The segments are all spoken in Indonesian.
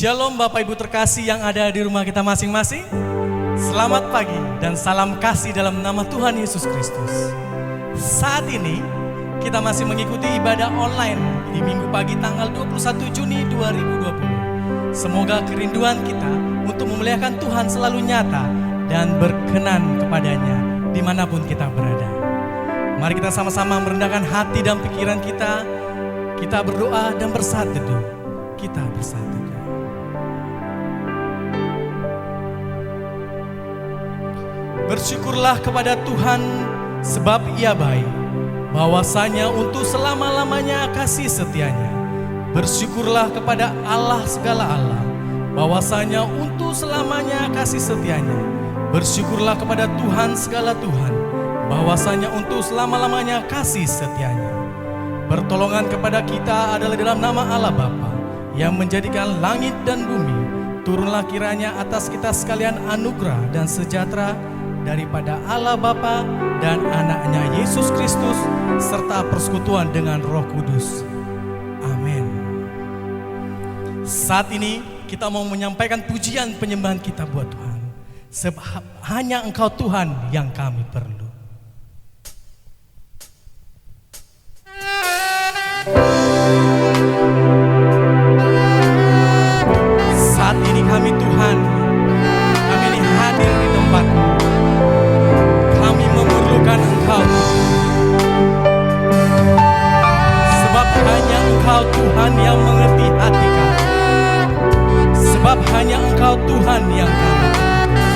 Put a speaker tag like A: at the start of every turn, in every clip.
A: Shalom Bapak Ibu terkasih yang ada di rumah kita masing-masing. Selamat pagi dan salam kasih dalam nama Tuhan Yesus Kristus. Saat ini kita masih mengikuti ibadah online di Minggu pagi tanggal 21 Juni 2020. Semoga kerinduan kita untuk memuliakan Tuhan selalu nyata dan berkenan kepadanya dimanapun kita berada. Mari kita sama-sama merendahkan hati dan pikiran kita. Kita berdoa dan bersatu teduh. Kita bersatu teduh. Bersyukurlah kepada Tuhan sebab Ia baik, bahwasanya untuk selama-lamanya kasih setianya. Bersyukurlah kepada Allah segala Allah, bahwasanya untuk selamanya kasih setianya. Bersyukurlah kepada Tuhan segala Tuhan, bahwasanya untuk selama-lamanya kasih setianya. Pertolongan kepada kita adalah dalam nama Allah Bapa yang menjadikan langit dan bumi. Turunlah kiranya atas kita sekalian anugerah dan sejahtera daripada Allah Bapa dan anaknya Yesus Kristus serta persekutuan dengan Roh Kudus. Amin. Saat ini kita mau menyampaikan pujian penyembahan kita buat Tuhan. Sebab hanya Engkau Tuhan yang kami perlu. Saat ini kami Tuhan, kami ini hadir di tempat-Mu. Kami memerlukan Engkau, sebab hanya Engkau Tuhan yang mengerti hati kami. Sebab hanya Engkau Tuhan yang kami perlukan.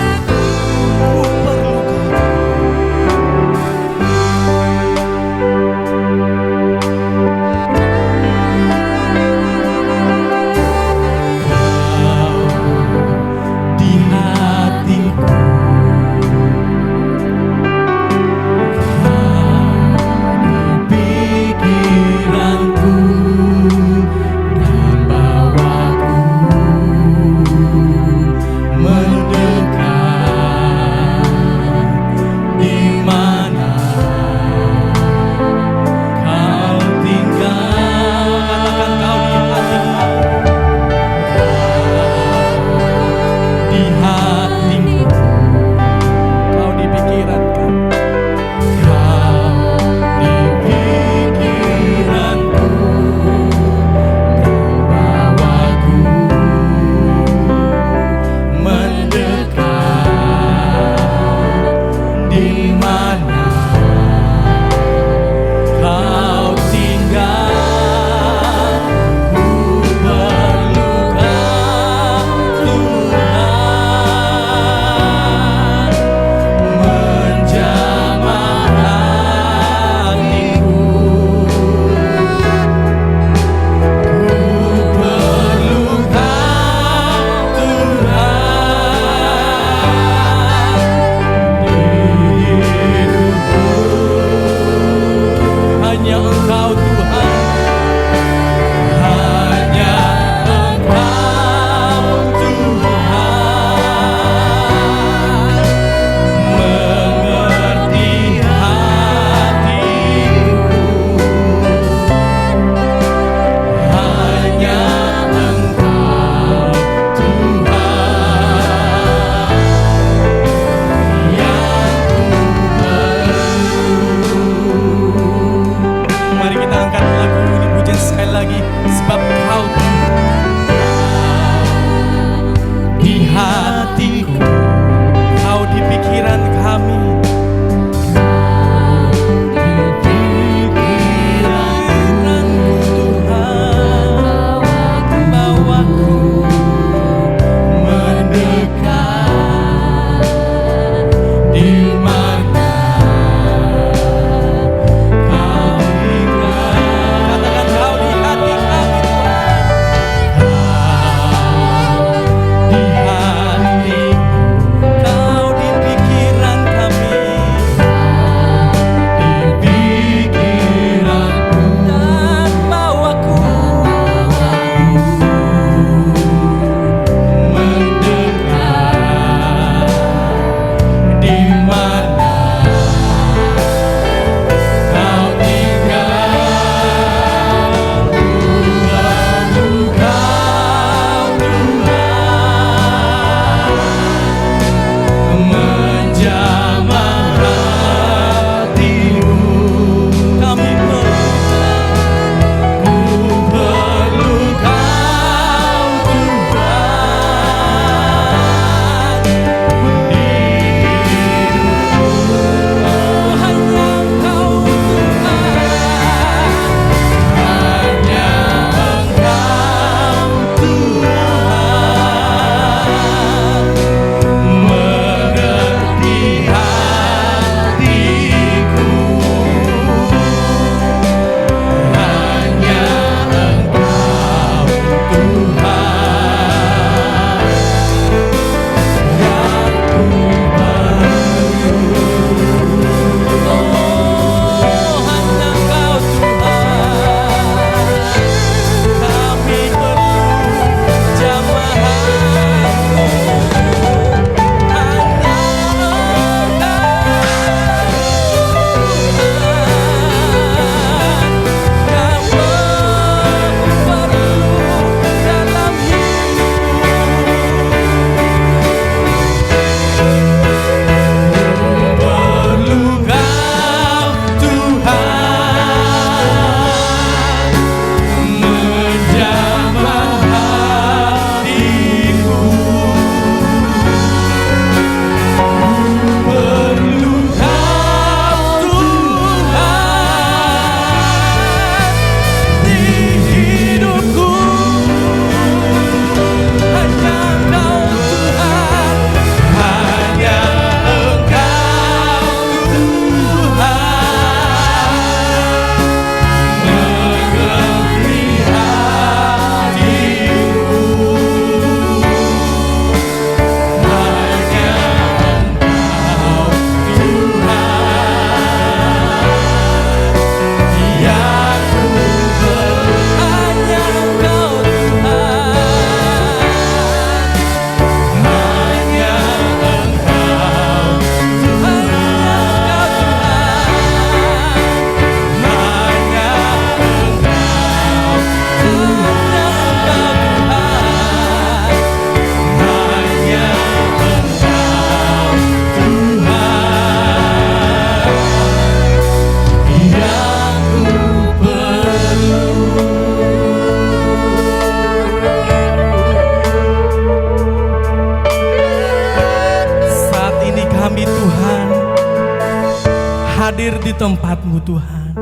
A: hadir di tempat-Mu Tuhan.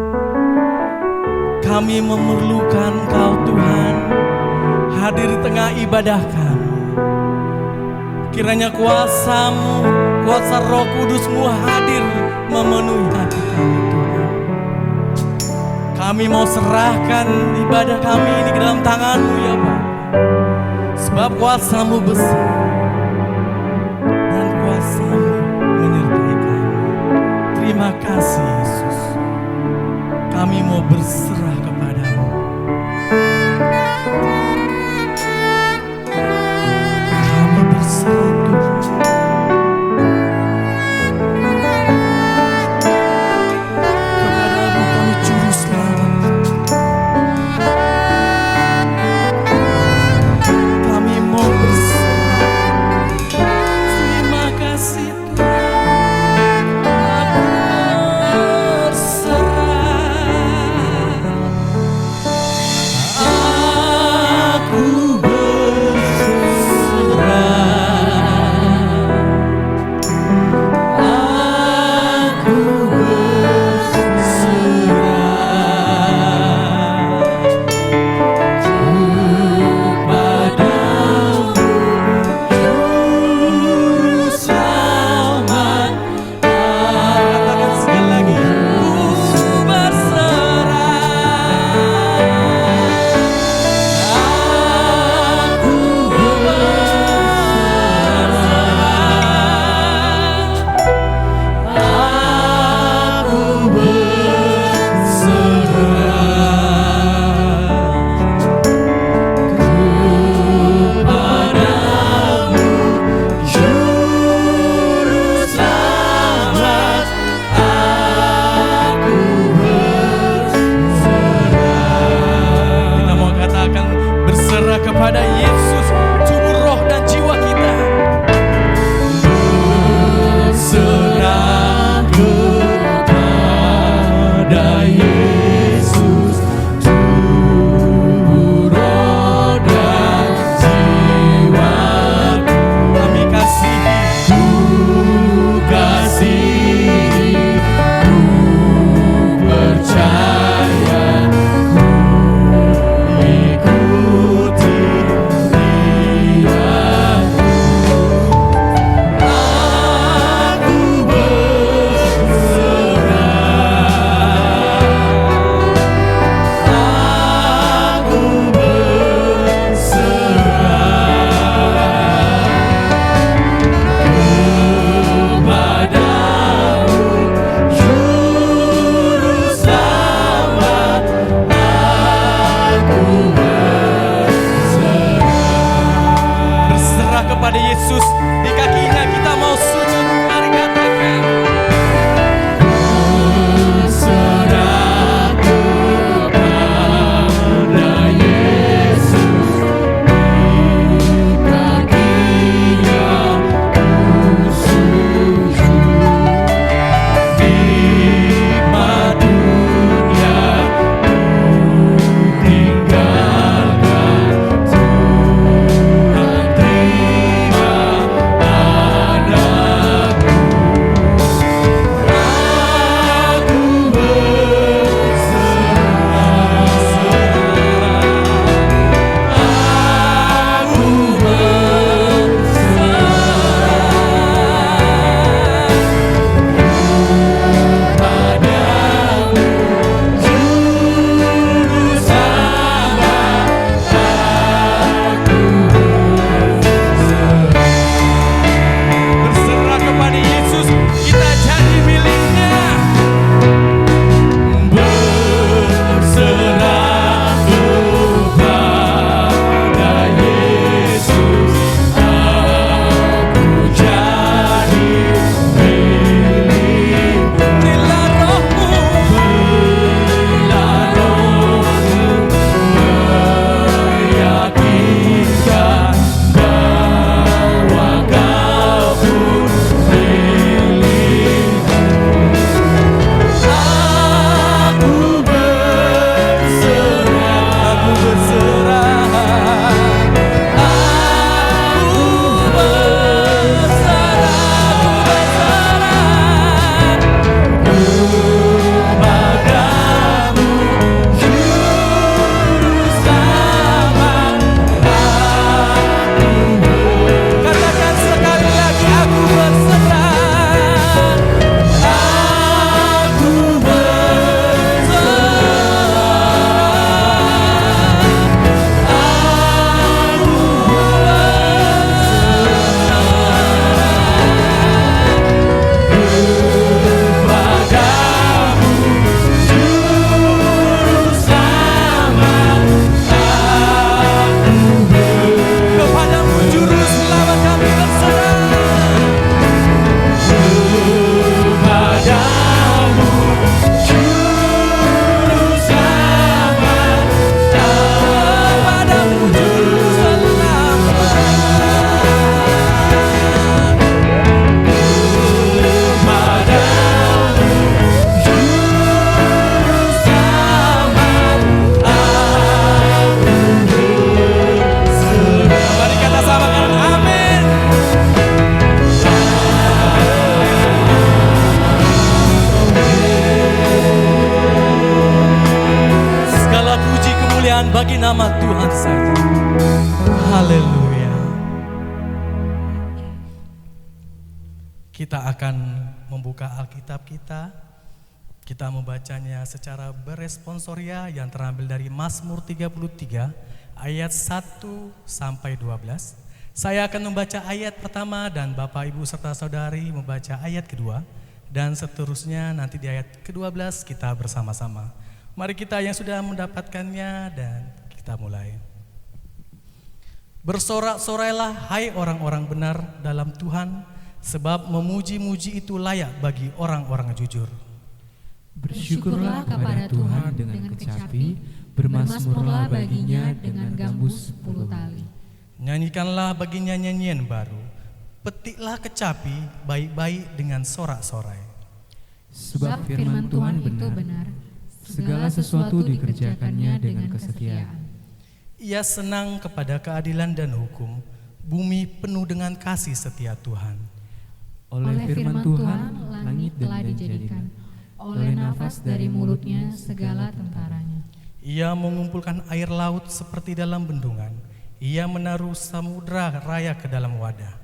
A: Kami memerlukan Engkau Tuhan, hadir di tengah ibadah kami. Kiranya kuasa-Mu, kuasa Roh Kudus-Mu hadir memenuhi hati kami Tuhan. Kami mau serahkan ibadah kami ini ke dalam tangan-Mu ya Bapa. Sebab kuasa-Mu besar dan kuasa-Mu menyertai kami. Terima kasih Yesus. Kami mau berserah kepada-Mu. Kami berserah Tuhan. Kepada-Mu kami juru selamat. Kami mau berserah. Terima kasih Tuhan. Aku berserah. Kita akan membuka Alkitab kita. Kita membacanya secara beresponsoria yang terambil dari Mazmur 33 ayat 1 sampai 12. Saya akan membaca ayat pertama dan Bapak Ibu serta Saudari membaca ayat kedua, dan seterusnya nanti di ayat ke-12 kita bersama-sama. Mari kita yang sudah mendapatkannya dan kita mulai. Bersorak-sorailah hai orang-orang benar dalam Tuhan, sebab memuji-muji itu layak bagi orang-orang jujur.
B: Bersyukurlah kepada Tuhan dengan kecapi, bermazmurlah baginya dengan gambus 10 tali.
A: Nyanyikanlah baginya nyanyian baru, petiklah kecapi baik-baik dengan sorak-sorai.
B: Sebab firman Tuhan itu benar, segala sesuatu dikerjakannya dengan kesetiaan.
A: Ia senang kepada keadilan dan hukum, bumi penuh dengan kasih setia Tuhan.
B: Oleh firman Tuhan, langit telah dijadikan, oleh nafas dari mulutnya segala tentaranya.
A: Ia mengumpulkan air laut seperti dalam bendungan, ia menaruh samudra raya ke dalam wadah.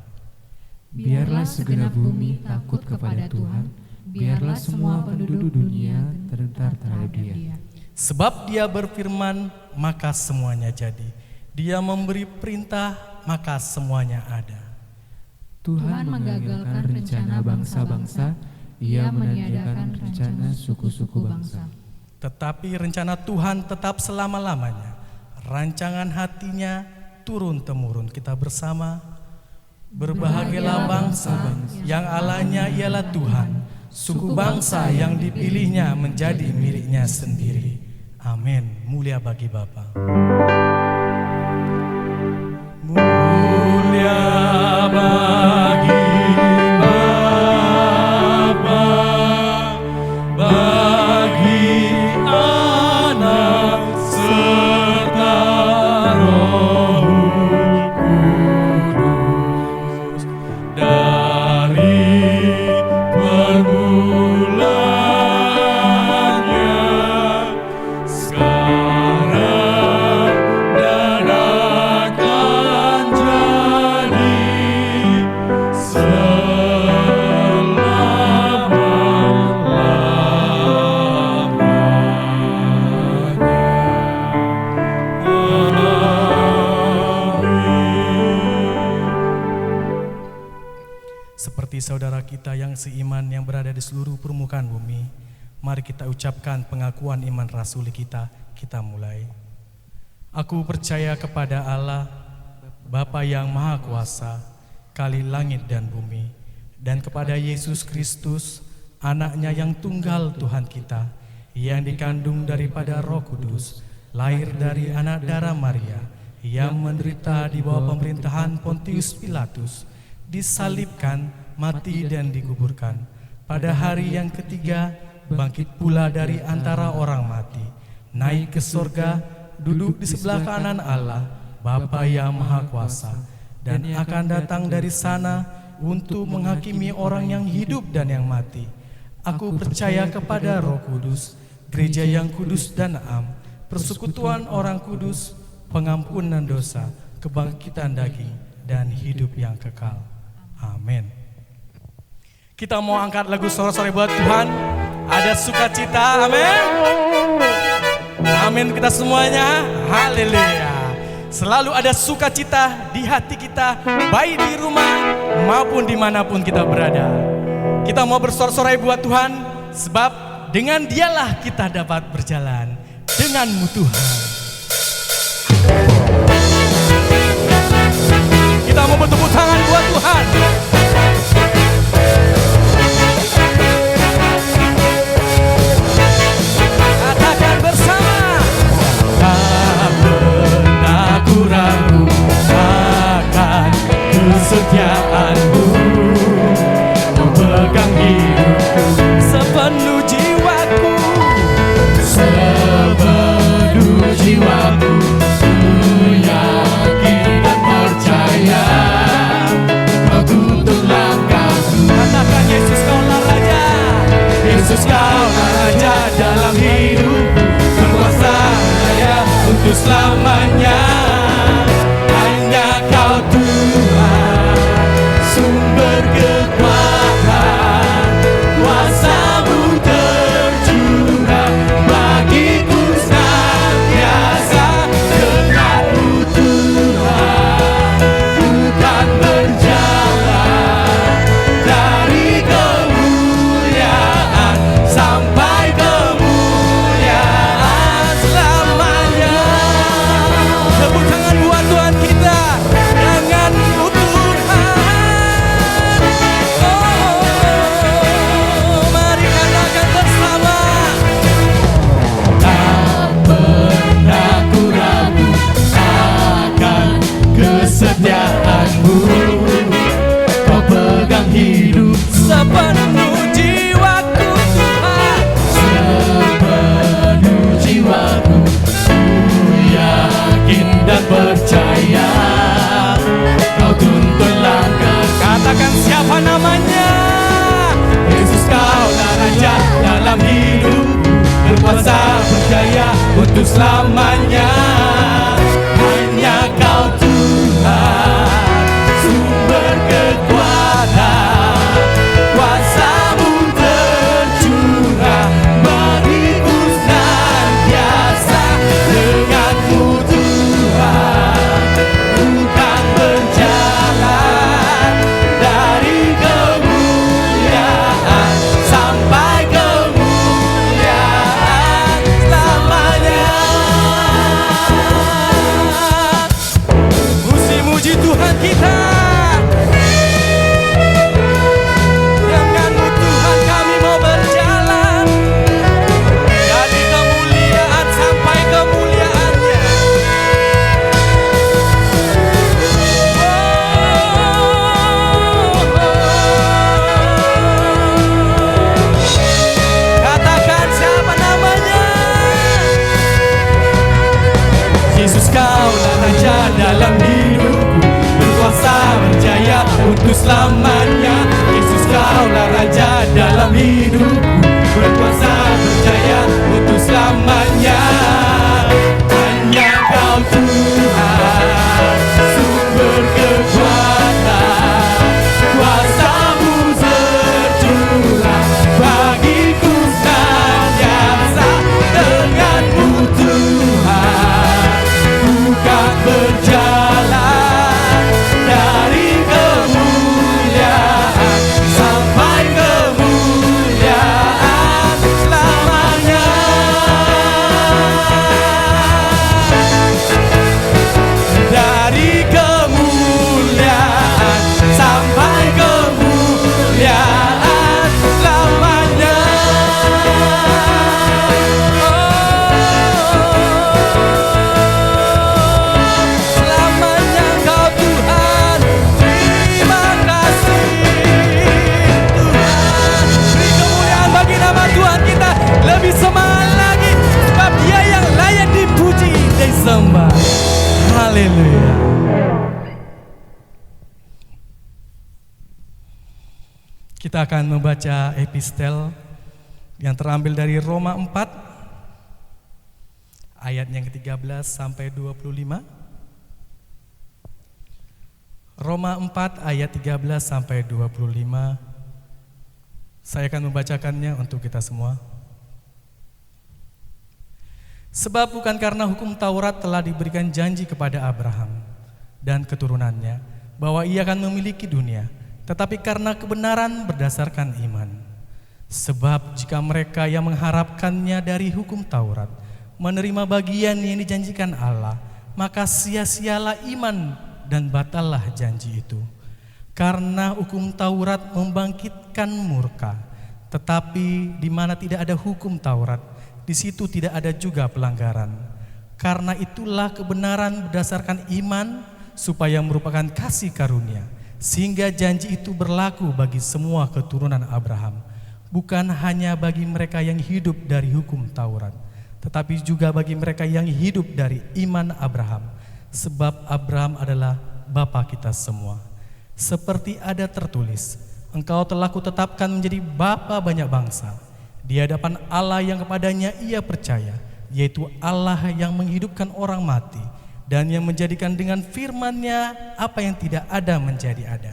B: Biarlah segenap bumi takut kepada Tuhan, biarlah semua penduduk dunia tergentar terhadap Dia.
A: Sebab Dia berfirman, maka semuanya jadi. Dia memberi perintah, maka semuanya ada.
B: Tuhan menggagalkan rencana bangsa-bangsa, Ia meniadakan rencana suku-suku bangsa.
A: Tetapi rencana Tuhan tetap selama-lamanya, rancangan hatinya turun-temurun. Kita bersama. Berbahagialah bangsa yang Allahnya ialah Tuhan, suku bangsa yang dipilihnya menjadi miliknya sendiri. Amin. Mulia bagi Bapa. Mulia bagi Bapa, bagi Anak serta Roh Kudus, dari permulaan sekarang dan akan jadi seperti saudara kita yang seiman yang berada di seluruh permukaan bumi, mari kita ucapkan pengakuan iman rasuli kita. Kita mulai. Aku percaya kepada Allah, Bapa yang Maha Kuasa, Kali langit dan bumi, dan kepada Yesus Kristus, Anaknya yang tunggal Tuhan kita, yang dikandung daripada Roh Kudus, lahir dari anak darah Maria, yang menderita di bawah pemerintahan Pontius Pilatus, disalibkan, mati dan dikuburkan. Pada hari yang ketiga, bangkit pula dari antara orang mati, naik ke sorga, duduk di sebelah kanan Allah, Bapa yang Maha Kuasa, dan akan datang dari sana untuk menghakimi orang yang hidup dan yang mati. Aku percaya kepada Roh Kudus, gereja yang kudus dan am, persekutuan orang kudus, pengampunan dosa, kebangkitan daging, dan hidup yang kekal. Amin. Kita mau angkat lagu sorak-sorai buat Tuhan. Ada sukacita, amin. Amin kita semuanya, haleluya. Selalu ada sukacita di hati kita, baik di rumah maupun dimanapun kita berada. Kita mau bersorak-sorai buat Tuhan, sebab dengan Dialah kita dapat berjalan. Denganmu Tuhan. Kita mau bertepuk tangan buat Tuhan. Katakan bersama. Tak pernah ku ragu akan kesetiaanmu, kau pegang hidupku sepenuh jiwaku, sepenuh jiwaku. Ku yakin dan percaya kau tuntun langkahku. Katakan Yesus kaulah Raja, Yesus kaulah Raja dalam hidupku, berkuasa ya untuk selamanya. Hanya Kau Tuhan, sumber kekuatan. sepenuh jiwaku Tuhan,
B: sepenuh jiwaku ku yakin dan percaya Kau tuntun langkah.
A: katakan siapa namanya.
B: Yesus, Kaulah Raja dalam hidupku, berkuasa berjaya untuk selamanya. Hanya Kau Tuhan, sumber kekuatan, kuasa-Mu tercurah bagiku senantiasa. Dengan-Mu Tuhan, ku kan berjalan dari kemuliaan sampai kemuliaan selamanya.
A: Muji Tuhan kita. Dengan-Mu Tuhan kami mau berjalan dari kemuliaan sampai kemuliaannya. Katakan siapa namanya.
B: Yesus, Kaulah Raja dalam hidupku, berkuasa berjaya untuk selamanya. Yesus, Kaulah Raja dalam hidupku, berkuasa berjaya untuk selamanya. Hanya Kau Tuhan, sumber kekuatan, kuasa-Mu tercurah bagiku senantiasa. Dengan-Mu Tuhan, bukan berjalan dari kemuliaan sampai kemuliaan selamanya. Dari kemuliaan sampai kemuliaan selamanya.
A: Selamanya Kau Tuhan, terima kasih Tuhan. Beri kemuliaan bagi nama Tuhan kita, lebih semangat lagi sebab Dia yang layak dipuji dan disembah. Haleluya. Kita akan membaca epistel yang terambil dari Roma 4 ayat yang ke-13 sampai 25. Roma 4 ayat 13 sampai 25. Saya akan membacakannya untuk kita semua. Sebab bukan karena hukum Taurat telah diberikan janji kepada Abraham dan keturunannya bahwa ia akan memiliki dunia, tetapi karena kebenaran berdasarkan iman. Sebab jika mereka yang mengharapkannya dari hukum Taurat menerima bagian yang dijanjikan Allah, maka sia-sialah iman dan batallah janji itu. Karena hukum Taurat membangkitkan murka, tetapi di mana tidak ada hukum Taurat, di situ tidak ada juga pelanggaran. Karena itulah kebenaran berdasarkan iman supaya merupakan kasih karunia, sehingga janji itu berlaku bagi semua keturunan Abraham, bukan hanya bagi mereka yang hidup dari hukum Taurat, tetapi juga bagi mereka yang hidup dari iman Abraham. Sebab Abraham adalah bapa kita semua. Seperti ada tertulis, engkau telah kutetapkan menjadi bapa banyak bangsa, di hadapan Allah yang kepadanya ia percaya, yaitu Allah yang menghidupkan orang mati dan yang menjadikan dengan firman-Nya apa yang tidak ada menjadi ada.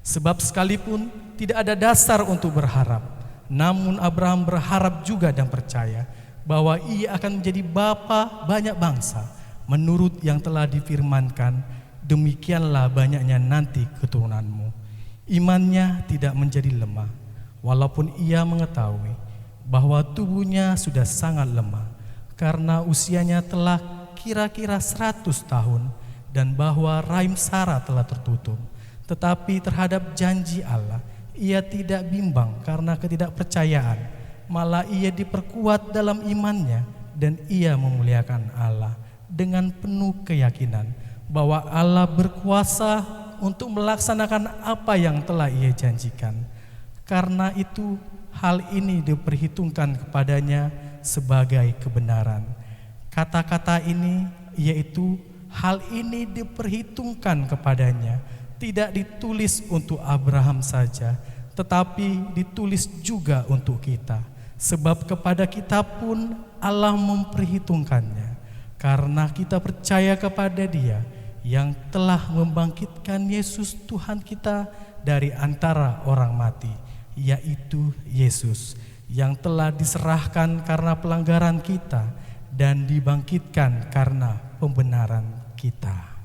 A: Sebab sekalipun tidak ada dasar untuk berharap, namun Abraham berharap juga dan percaya bahwa ia akan menjadi bapa banyak bangsa, menurut yang telah difirmankan, demikianlah banyaknya nanti keturunanmu. Imannya tidak menjadi lemah, walaupun ia mengetahui bahwa tubuhnya sudah sangat lemah, karena usianya telah kira-kira 100 tahun, dan bahwa rahim Sarah telah tertutup. Tetapi terhadap janji Allah, ia tidak bimbang karena ketidakpercayaan, malah ia diperkuat dalam imannya, dan ia memuliakan Allah dengan penuh keyakinan bahwa Allah berkuasa untuk melaksanakan apa yang telah ia janjikan. Karena itu hal ini diperhitungkan kepadanya sebagai kebenaran. Kata-kata ini yaitu hal ini diperhitungkan kepadanya tidak ditulis untuk Abraham saja, tetapi ditulis juga untuk kita. Sebab kepada kita pun Allah memperhitungkannya, karena kita percaya kepada Dia yang telah membangkitkan Yesus Tuhan kita dari antara orang mati, yaitu Yesus yang telah diserahkan karena pelanggaran kita dan dibangkitkan karena pembenaran kita.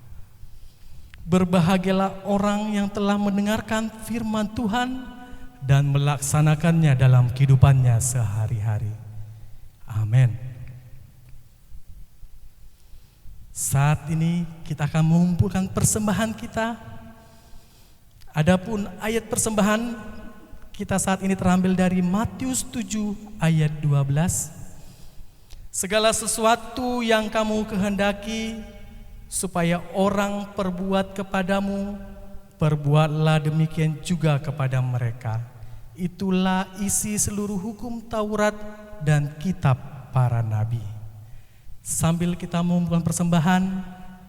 A: Berbahagialah orang yang telah mendengarkan firman Tuhan dan melaksanakannya dalam kehidupannya sehari-hari. Amin. Saat ini kita akan mengumpulkan persembahan kita. Adapun ayat persembahan kita saat ini terambil dari Matius 7 ayat 12. Segala sesuatu yang kamu kehendaki supaya orang perbuat kepadamu, perbuatlah demikian juga kepada mereka. Itulah isi seluruh hukum Taurat dan kitab para nabi. Sambil kita mengumpulkan persembahan,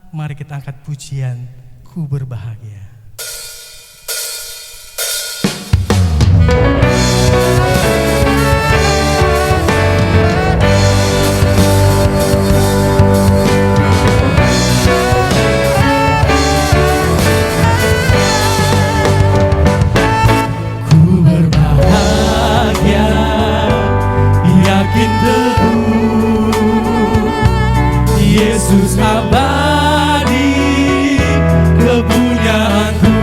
A: mari kita angkat pujian Ku Berbahagia.
C: Yesus abadi kepunyaanku,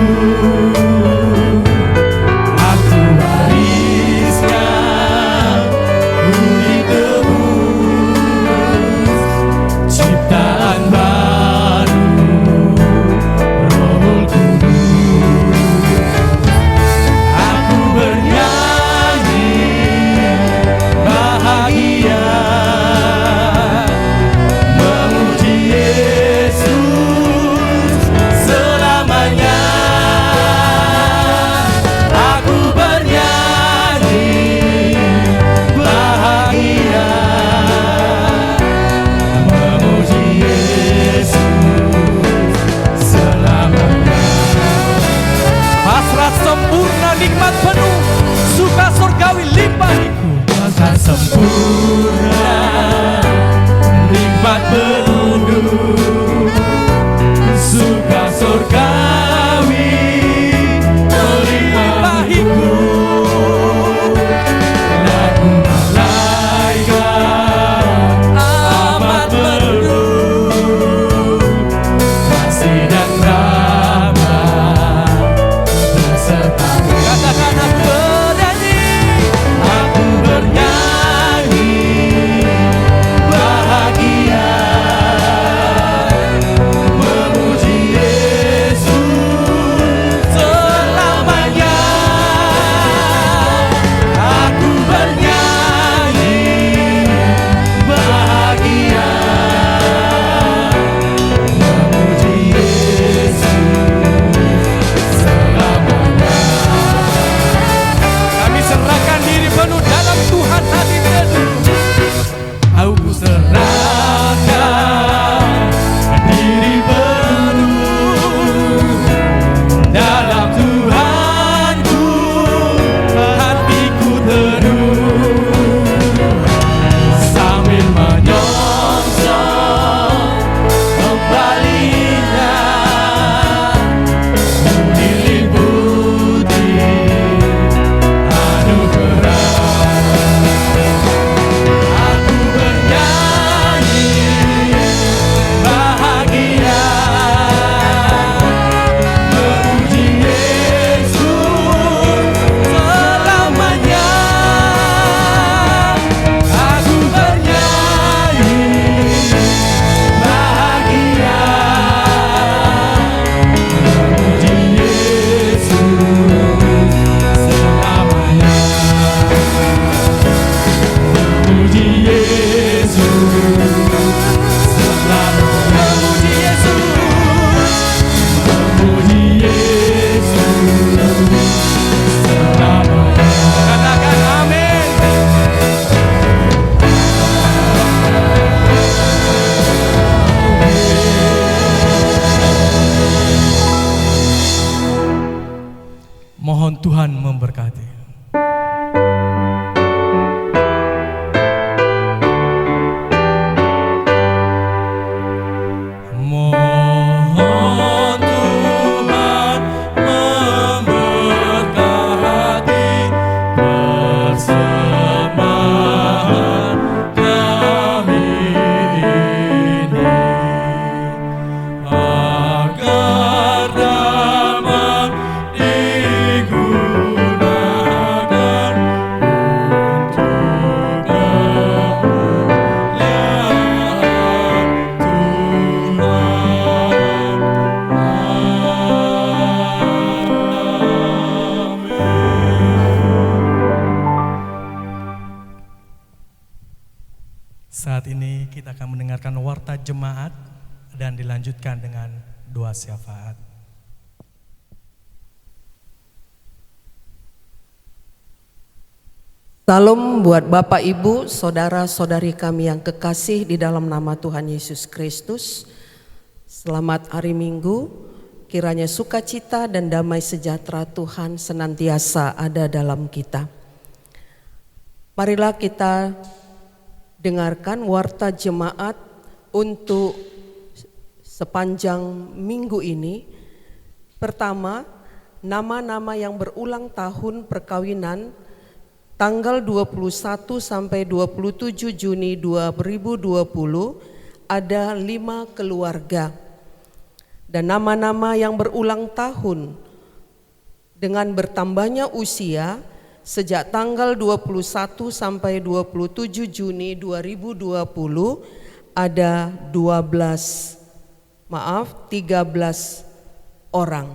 C: aku wariskan budi tebus, ciptaan baru Roh Kudus. Aku bernyanyi bahagia nikmat penuh, suka surgawi limpahiku. Masa sempurna, nikmat penuh, suka surgawi melimpahiku. Lagu malaikat amat merdu, kasih dan rahmat beserta. Katakan aku bernyanyi, aku bernyanyi bahagia.
A: Mohon Tuhan memberkati. Mohon Tuhan memberkati persembahan kami ini, agar dapat digunakan untuk kemuliaan Tuhan. Saat ini kita akan mendengarkan warta jemaat dan dilanjutkan dengan doa syafaat.
D: Salam buat Bapak, Ibu, saudara-saudari kami yang kekasih di dalam nama Tuhan Yesus Kristus. Selamat hari Minggu, kiranya sukacita dan damai sejahtera Tuhan senantiasa ada dalam kita. Marilah kita dengarkan warta jemaat untuk sepanjang minggu ini. Pertama, nama-nama yang berulang tahun perkawinan tanggal 21 sampai 27 Juni 2020 ada 5 keluarga. Dan nama-nama yang berulang tahun dengan bertambahnya usia sejak tanggal 21 sampai 27 Juni 2020 ada 13 orang.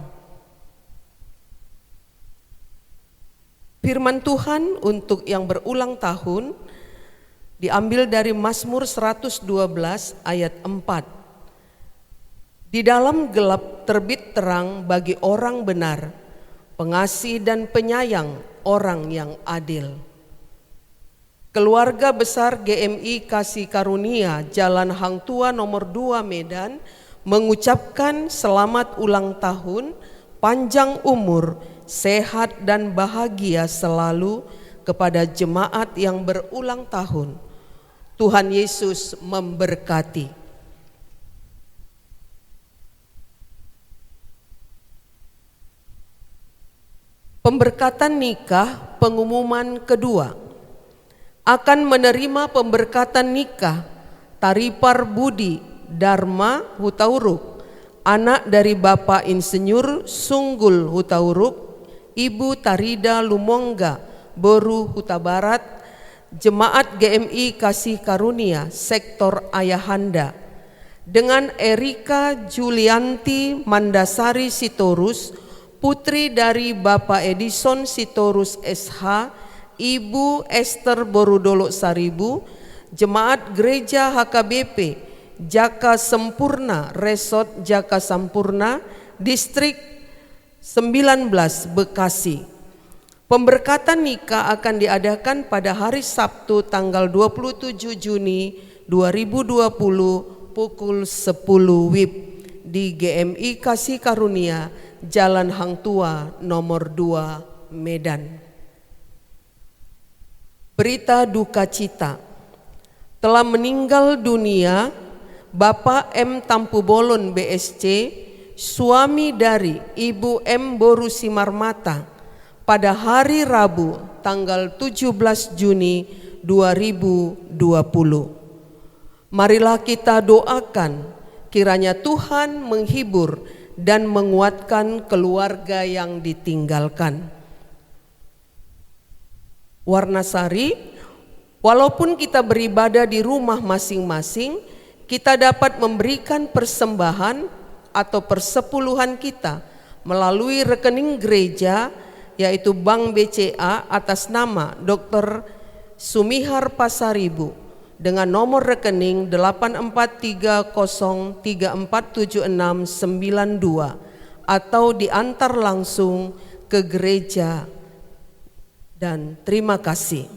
D: Firman Tuhan untuk yang berulang tahun diambil dari Mazmur 112 ayat 4. Di dalam gelap terbit terang bagi orang benar, pengasih dan penyayang orang yang adil. Keluarga besar GMI Kasih Karunia Jalan Hang Tua nomor 2 Medan mengucapkan selamat ulang tahun, panjang umur, sehat dan bahagia selalu kepada jemaat yang berulang tahun. Tuhan Yesus memberkati. Pemberkatan nikah pengumuman kedua. Akan menerima pemberkatan nikah Taripar Budi Dharma Hutauruk, anak dari Bapak Insinyur Sunggul Hutauruk, Ibu Tarida Lumongga Boru Huta Barat, Jemaat GMI Kasih Karunia Sektor Ayahanda, dengan Erika Julianti Mandasari Sitorus, putri dari Bapak Edison Sitorus SH, Ibu Esther Borudolo Saribu, Jemaat Gereja HKBP Jaka Sempurna Resort Jaka Sampurna, Distrik 19 Bekasi. Pemberkatan nikah akan diadakan pada hari Sabtu tanggal 27 Juni 2020 pukul 10 WIB di GMI Kasih Karunia Jalan Hang Tua nomor 2 Medan. Berita duka cita, telah meninggal dunia Bapak M. Tampu Bolon BSC, suami dari Ibu M. Boru Simarmata, pada hari Rabu tanggal 17 Juni 2020. Marilah kita doakan kiranya Tuhan menghibur dan menguatkan keluarga yang ditinggalkan. Warnasari, walaupun kita beribadah di rumah masing-masing, kita dapat memberikan persembahan atau persepuluhan kita melalui rekening gereja, yaitu Bank BCA atas nama Dr. Sumihar Pasaribu dengan nomor rekening 8430347692 atau diantar langsung ke gereja. Dan terima kasih.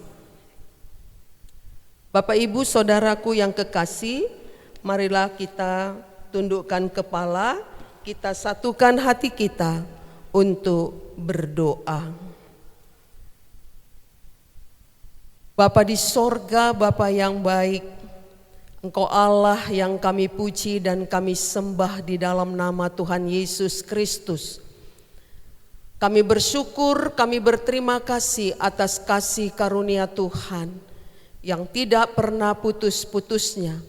D: Bapak Ibu saudaraku yang kekasih, marilah kita tundukkan kepala, kita satukan hati kita untuk berdoa. Bapa di sorga, Bapa yang baik, Engkau Allah yang kami puji dan kami sembah di dalam nama Tuhan Yesus Kristus. Kami bersyukur, kami berterima kasih atas kasih karunia Tuhan yang tidak pernah putus-putusnya,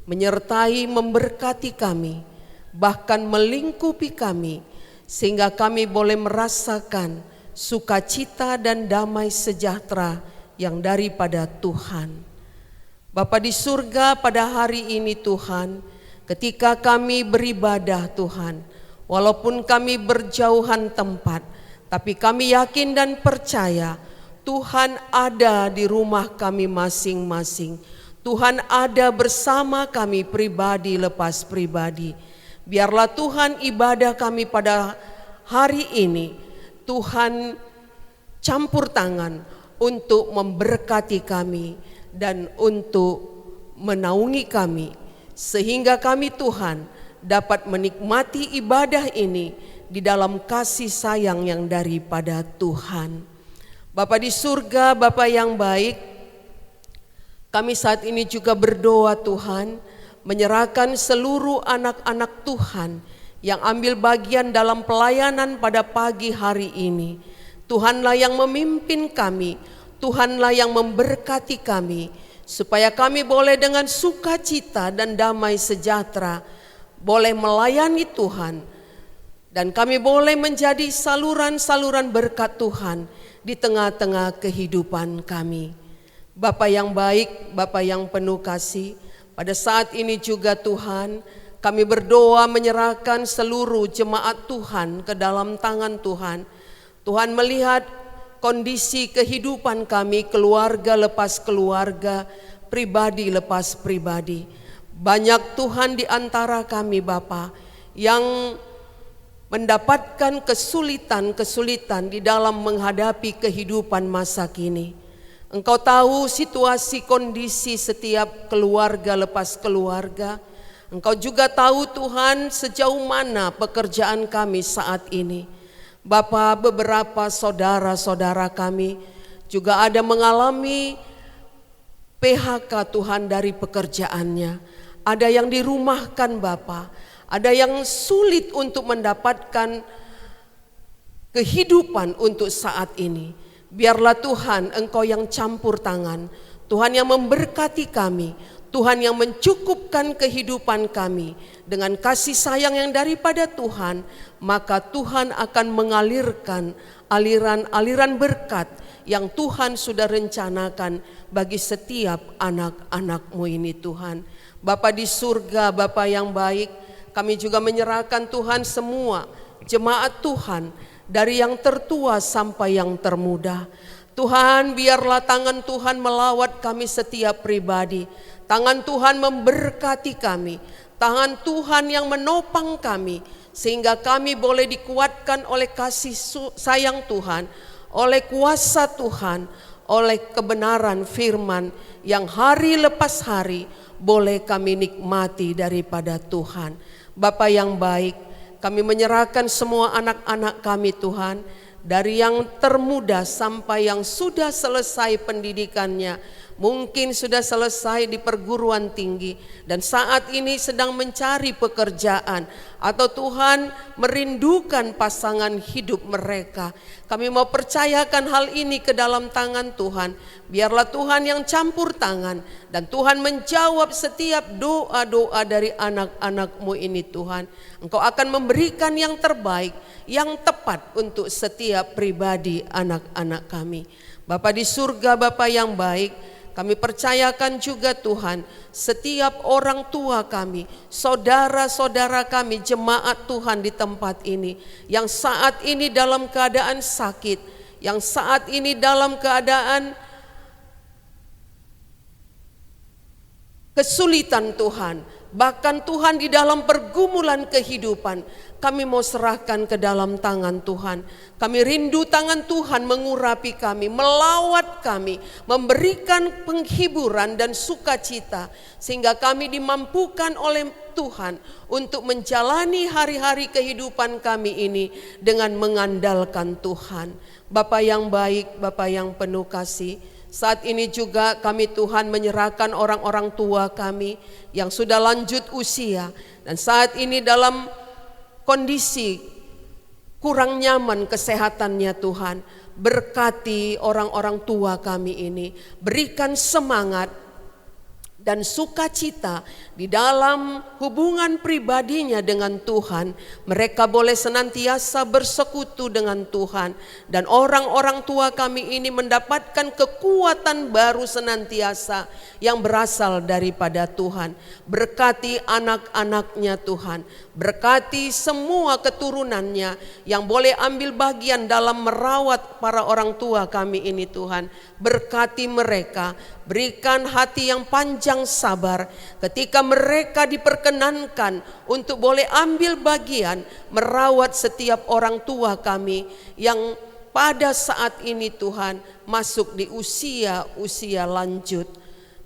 D: menyertai memberkati kami, bahkan melingkupi kami, sehingga kami boleh merasakan sukacita dan damai sejahtera yang daripada Tuhan. Bapa di surga, pada hari ini Tuhan, ketika kami beribadah Tuhan, walaupun kami berjauhan tempat, tapi kami yakin dan percaya Tuhan ada di rumah kami masing-masing. Tuhan ada bersama kami pribadi lepas pribadi. Biarlah Tuhan ibadah kami pada hari ini, Tuhan campur tangan untuk memberkati kami dan untuk menaungi kami, sehingga kami Tuhan dapat menikmati ibadah ini di dalam kasih sayang yang daripada Tuhan. Bapa di surga, Bapa yang baik, kami saat ini juga berdoa Tuhan, menyerahkan seluruh anak-anak Tuhan yang ambil bagian dalam pelayanan pada pagi hari ini. Tuhanlah yang memimpin kami, Tuhanlah yang memberkati kami, supaya kami boleh dengan sukacita dan damai sejahtera boleh melayani Tuhan, dan kami boleh menjadi saluran-saluran berkat Tuhan di tengah-tengah kehidupan kami. Bapa yang baik, Bapa yang penuh kasih, pada saat ini juga Tuhan, kami berdoa menyerahkan seluruh jemaat Tuhan ke dalam tangan Tuhan. Tuhan melihat kondisi kehidupan kami, keluarga lepas keluarga, pribadi lepas pribadi. Banyak Tuhan di antara kami Bapa yang mendapatkan kesulitan-kesulitan di dalam menghadapi kehidupan masa kini. Engkau tahu situasi kondisi setiap keluarga lepas keluarga. Engkau juga tahu Tuhan sejauh mana pekerjaan kami saat ini. Bapa, beberapa saudara-saudara kami juga ada mengalami PHK Tuhan dari pekerjaannya. Ada yang dirumahkan Bapa. Ada yang sulit untuk mendapatkan kehidupan untuk saat ini. Biarlah Tuhan Engkau yang campur tangan, Tuhan yang memberkati kami, Tuhan yang mencukupkan kehidupan kami dengan kasih sayang yang daripada Tuhan, maka Tuhan akan mengalirkan aliran-aliran berkat yang Tuhan sudah rencanakan bagi setiap anak-anak-Mu ini Tuhan. Bapa di surga, Bapa yang baik, kami juga menyerahkan Tuhan semua jemaat Tuhan, dari yang tertua sampai yang termuda. Tuhan, biarlah tangan Tuhan melawat kami setiap pribadi. Tangan Tuhan memberkati kami. Tangan Tuhan yang menopang kami, sehingga kami boleh dikuatkan oleh kasih sayang Tuhan, oleh kuasa Tuhan, oleh kebenaran firman yang hari lepas hari boleh kami nikmati daripada Tuhan. Bapa yang baik, kami menyerahkan semua anak-anak kami Tuhan, dari yang termuda sampai yang sudah selesai pendidikannya, mungkin sudah selesai di perguruan tinggi dan saat ini sedang mencari pekerjaan, atau Tuhan merindukan pasangan hidup mereka. Kami mau percayakan hal ini ke dalam tangan Tuhan. Biarlah Tuhan yang campur tangan dan Tuhan menjawab setiap doa-doa dari anak-anak-Mu ini Tuhan. Engkau akan memberikan yang terbaik, yang tepat untuk setiap pribadi anak-anak kami. Bapa di surga, Bapa yang baik, kami percayakan juga Tuhan, setiap orang tua kami, saudara-saudara kami, jemaat Tuhan di tempat ini, yang saat ini dalam keadaan sakit, yang saat ini dalam keadaan kesulitan Tuhan. Bahkan Tuhan di dalam pergumulan kehidupan, kami mau serahkan ke dalam tangan Tuhan. Kami rindu tangan Tuhan mengurapi kami, melawat kami, memberikan penghiburan dan sukacita. Sehingga kami dimampukan oleh Tuhan untuk menjalani hari-hari kehidupan kami ini dengan mengandalkan Tuhan. Bapa yang baik, Bapa yang penuh kasih, saat ini juga kami Tuhan menyerahkan orang-orang tua kami yang sudah lanjut usia dan saat ini dalam kondisi kurang nyaman kesehatannya Tuhan. Berkati orang-orang tua kami ini, berikan semangat dan sukacita di dalam hubungan pribadinya dengan Tuhan. Mereka boleh senantiasa bersekutu dengan Tuhan. Dan orang-orang tua kami ini mendapatkan kekuatan baru senantiasa yang berasal daripada Tuhan. Berkati anak-anaknya Tuhan. Berkati semua keturunannya yang boleh ambil bagian dalam merawat para orang tua kami ini Tuhan. Berkati mereka, berikan hati yang panjang sabar ketika mereka diperkenankan untuk boleh ambil bagian merawat setiap orang tua kami yang pada saat ini Tuhan masuk di usia lanjut.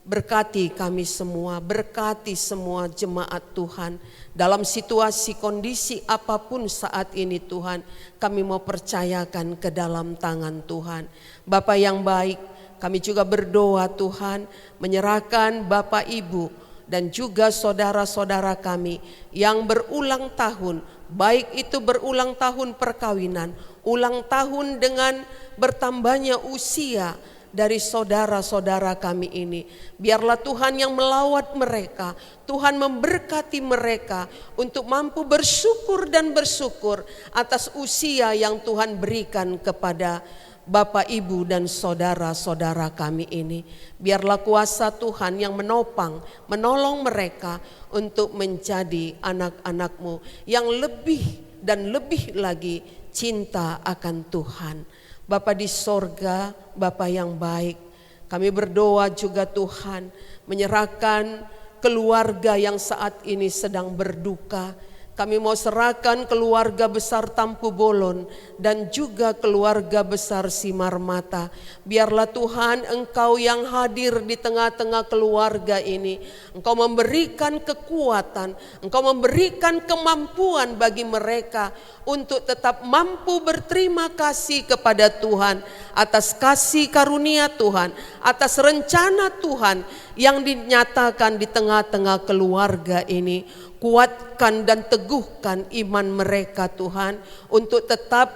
D: Berkati kami semua, berkati semua jemaat Tuhan. Dalam situasi kondisi apapun saat ini Tuhan, kami mau percayakan ke dalam tangan Tuhan. Bapa yang baik, kami juga berdoa Tuhan, menyerahkan Bapak Ibu dan juga saudara-saudara kami yang berulang tahun, baik itu berulang tahun perkawinan, ulang tahun dengan bertambahnya usia dari saudara-saudara kami ini. Biarlah Tuhan yang melawat mereka, Tuhan memberkati mereka untuk mampu bersyukur dan bersyukur atas usia yang Tuhan berikan kepada Bapak, Ibu, dan saudara-saudara kami ini. Biarlah kuasa Tuhan yang menopang, menolong mereka untuk menjadi anak-anak-Mu yang lebih dan lebih lagi cinta akan Tuhan. Bapa di sorga, Bapa yang baik, kami berdoa juga Tuhan menyerahkan keluarga yang saat ini sedang berduka. Kami mau serahkan keluarga besar Tampu Bolon dan juga keluarga besar Simarmata. Biarlah Tuhan Engkau yang hadir di tengah-tengah keluarga ini. Engkau memberikan kekuatan, Engkau memberikan kemampuan bagi mereka untuk tetap mampu berterima kasih kepada Tuhan atas kasih karunia Tuhan, atas rencana Tuhan yang dinyatakan di tengah-tengah keluarga ini. Kuatkan dan teguhkan iman mereka Tuhan untuk tetap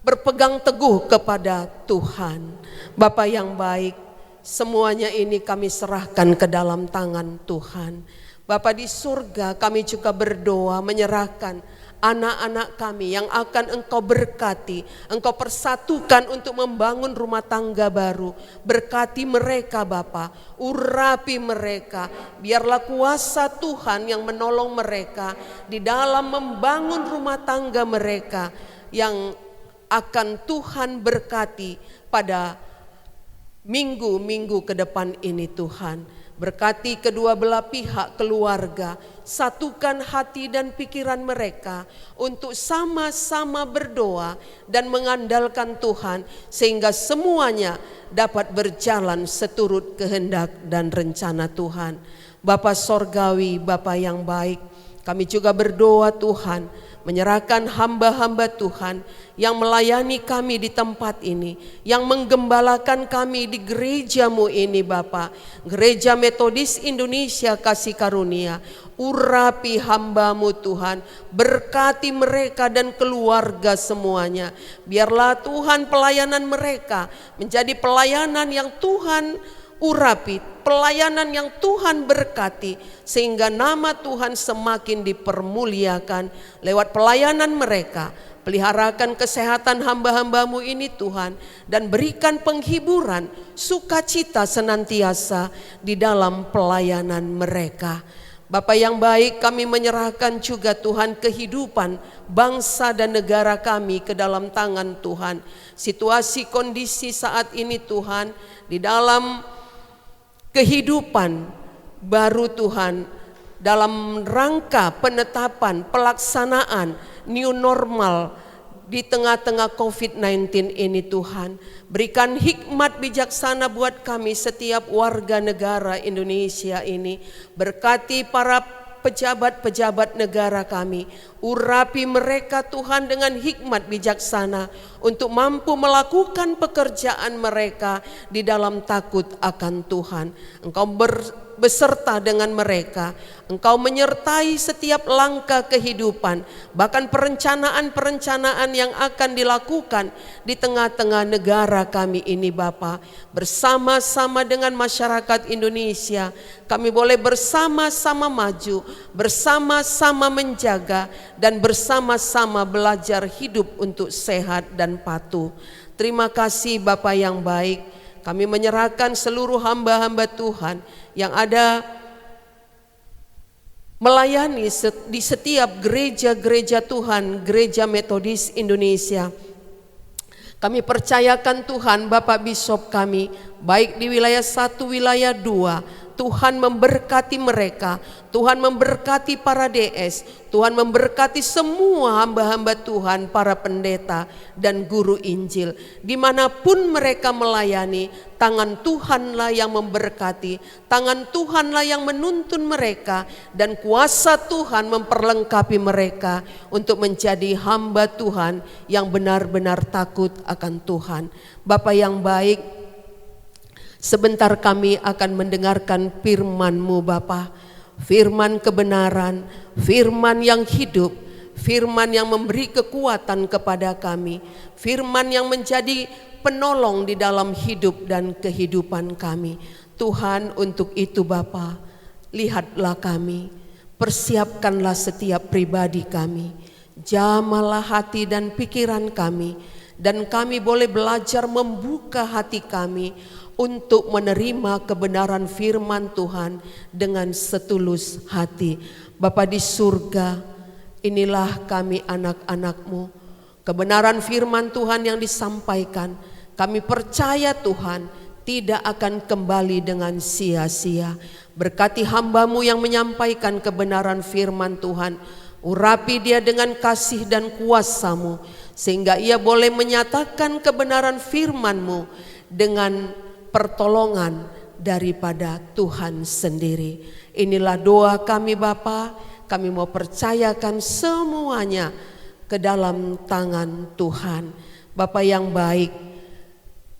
D: berpegang teguh kepada Tuhan. Bapa yang baik, semuanya ini kami serahkan ke dalam tangan Tuhan. Bapa di surga, kami juga berdoa menyerahkan anak-anak kami yang akan Engkau berkati, Engkau persatukan untuk membangun rumah tangga baru. Berkati mereka Bapa, urapi mereka. Biarlah kuasa Tuhan yang menolong mereka di dalam membangun rumah tangga mereka yang akan Tuhan berkati pada minggu-minggu ke depan ini Tuhan. Berkati kedua belah pihak keluarga, satukan hati dan pikiran mereka untuk sama-sama berdoa dan mengandalkan Tuhan sehingga semuanya dapat berjalan seturut kehendak dan rencana Tuhan. Bapa Sorgawi, Bapa yang baik, kami juga berdoa Tuhan, menyerahkan hamba-hamba Tuhan yang melayani kami di tempat ini, yang menggembalakan kami di gereja-Mu ini Bapa, Gereja Metodis Indonesia Kasih Karunia. Urapi hamba-Mu Tuhan, berkati mereka dan keluarga semuanya. Biarlah Tuhan pelayanan mereka menjadi pelayanan yang Tuhan urapi, pelayanan yang Tuhan berkati, sehingga nama Tuhan semakin dipermuliakan lewat pelayanan mereka. Peliharakan kesehatan hamba-hamba-Mu ini Tuhan, dan berikan penghiburan, sukacita senantiasa di dalam pelayanan mereka. Bapa yang baik, kami menyerahkan juga Tuhan kehidupan bangsa dan negara kami ke dalam tangan Tuhan. Situasi kondisi saat ini Tuhan, di dalam kehidupan baru Tuhan, dalam rangka penetapan pelaksanaan new normal di tengah-tengah COVID-19 ini Tuhan. Berikan hikmat bijaksana buat kami setiap warga negara Indonesia ini. Berkati para pejabat-pejabat negara kami. Urapi mereka Tuhan dengan hikmat bijaksana untuk mampu melakukan pekerjaan mereka di dalam takut akan Tuhan. Engkau beserta dengan mereka. Engkau menyertai setiap langkah kehidupan, bahkan perencanaan-perencanaan yang akan dilakukan di tengah-tengah negara kami ini Bapa. Bersama-sama dengan masyarakat Indonesia, kami boleh bersama-sama maju, bersama-sama menjaga, dan bersama-sama belajar hidup untuk sehat dan patuh. Terima kasih Bapa yang baik. Kami menyerahkan seluruh hamba-hamba Tuhan yang ada melayani di setiap gereja-gereja Tuhan, Gereja Metodis Indonesia. Kami percayakan Tuhan Bapak Bishop kami, baik di wilayah 1, wilayah 2, Tuhan memberkati mereka, Tuhan memberkati para DS, Tuhan memberkati semua hamba-hamba Tuhan, para pendeta dan guru Injil. Dimanapun mereka melayani, tangan Tuhanlah yang memberkati, tangan Tuhanlah yang menuntun mereka, dan kuasa Tuhan memperlengkapi mereka untuk menjadi hamba Tuhan yang benar-benar takut akan Tuhan. Bapa yang baik, sebentar kami akan mendengarkan firman-Mu Bapa, firman kebenaran, firman yang hidup, firman yang memberi kekuatan kepada kami, firman yang menjadi penolong di dalam hidup dan kehidupan kami. Tuhan, untuk itu Bapa, lihatlah kami, persiapkanlah setiap pribadi kami, jamalah hati dan pikiran kami, dan kami boleh belajar membuka hati kami untuk menerima kebenaran firman Tuhan dengan setulus hati. Bapa di surga, inilah kami anak-anak-Mu. Kebenaran firman Tuhan yang disampaikan, kami percaya Tuhan tidak akan kembali dengan sia-sia. Berkati hamba-Mu yang menyampaikan kebenaran firman Tuhan. Urapi dia dengan kasih dan kuasa-Mu, sehingga ia boleh menyatakan kebenaran firman-Mu dengan pertolongan daripada Tuhan sendiri. Inilah doa kami Bapa, kami mau percayakan semuanya ke dalam tangan Tuhan. Bapa yang baik,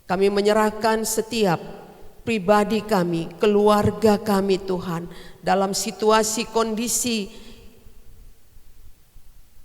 D: kami menyerahkan setiap pribadi kami, keluarga kami Tuhan, dalam situasi kondisi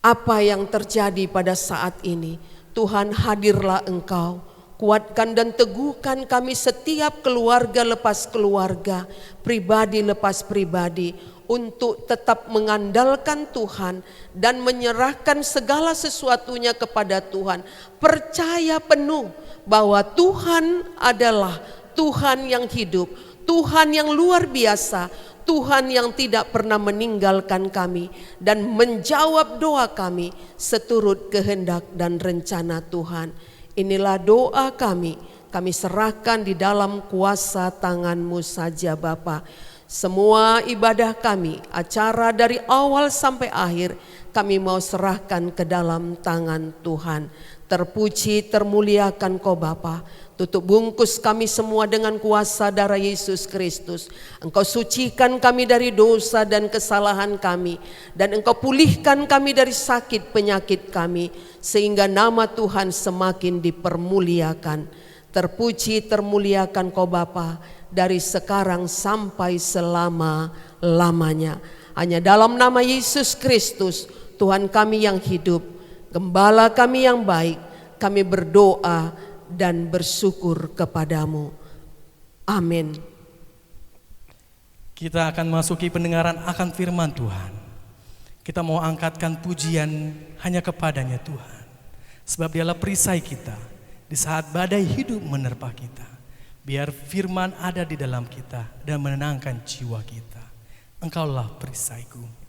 D: apa yang terjadi pada saat ini. Tuhan, hadirlah Engkau. Kuatkan dan teguhkan kami setiap keluarga lepas keluarga, pribadi lepas pribadi, untuk tetap mengandalkan Tuhan dan menyerahkan segala sesuatunya kepada Tuhan. Percaya penuh bahwa Tuhan adalah Tuhan yang hidup, Tuhan yang luar biasa, Tuhan yang tidak pernah meninggalkan kami dan menjawab doa kami seturut kehendak dan rencana Tuhan. Inilah doa kami serahkan di dalam kuasa tangan-Mu saja Bapa. Semua ibadah kami, acara dari awal sampai akhir, kami mau serahkan ke dalam tangan Tuhan. Terpuji, termuliakan Kau Bapa. Tutup bungkus kami semua dengan kuasa darah Yesus Kristus. Engkau sucikan kami dari dosa dan kesalahan kami, dan Engkau pulihkan kami dari sakit penyakit kami, sehingga nama Tuhan semakin dipermuliakan. Terpuji, termuliakan Kau Bapa, dari sekarang sampai selama-lamanya. Hanya dalam nama Yesus Kristus, Tuhan kami yang hidup, Gembala kami yang baik, kami berdoa dan bersyukur kepadamu. Amin.
A: Kita akan masuki pendengaran akan firman Tuhan. Kita mau angkatkan pujian hanya kepadanya Tuhan, sebab Dialah perisai kita di saat badai hidup menerpa kita. Biar firman ada di dalam kita dan menenangkan jiwa kita. Engkaulah perisaiku.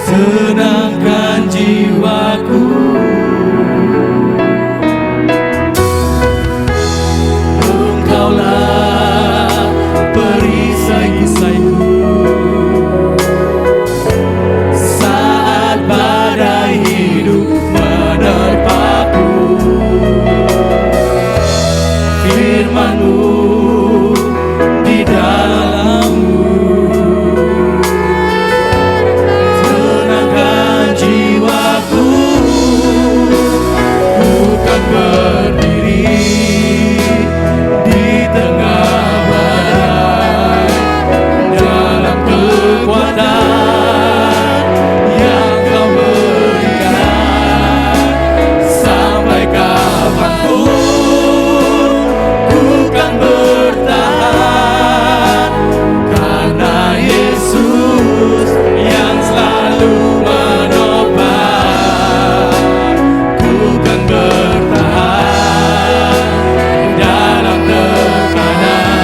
C: tenangkan jiwaku. Engkaulah perisai-perisaiku saat badai hidup menerpaku. Firman-Mu di dalam-Mu tenangkan jiwaku. Ku kan berdiri di tengah badai dalam kekuatan yang Kau berikan. Sampai kapanpun ku kan bertahan, karena Yesus yang selalu menopang. Ku kan bertahan dalam tekanan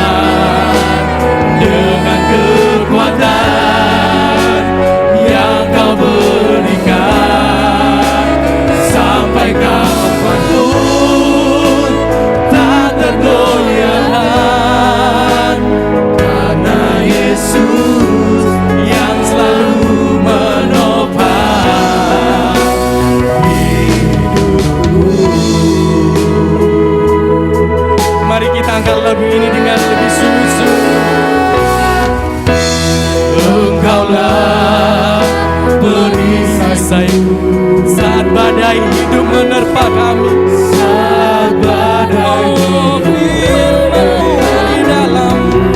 C: dengan kekuatan yang Kau berikan. Sampai kapanpun tak tergoyahkan, karena Yesus yang selalu menopang hidupku.
A: Mari kita angkat lagu ini dengan lebih sungguh-sungguh.
C: Engkaulah perisai-perisaiku
A: Saat badai hidup menerpa kami,
C: saat badai hidup
A: Firman-Mu di dalam-Mu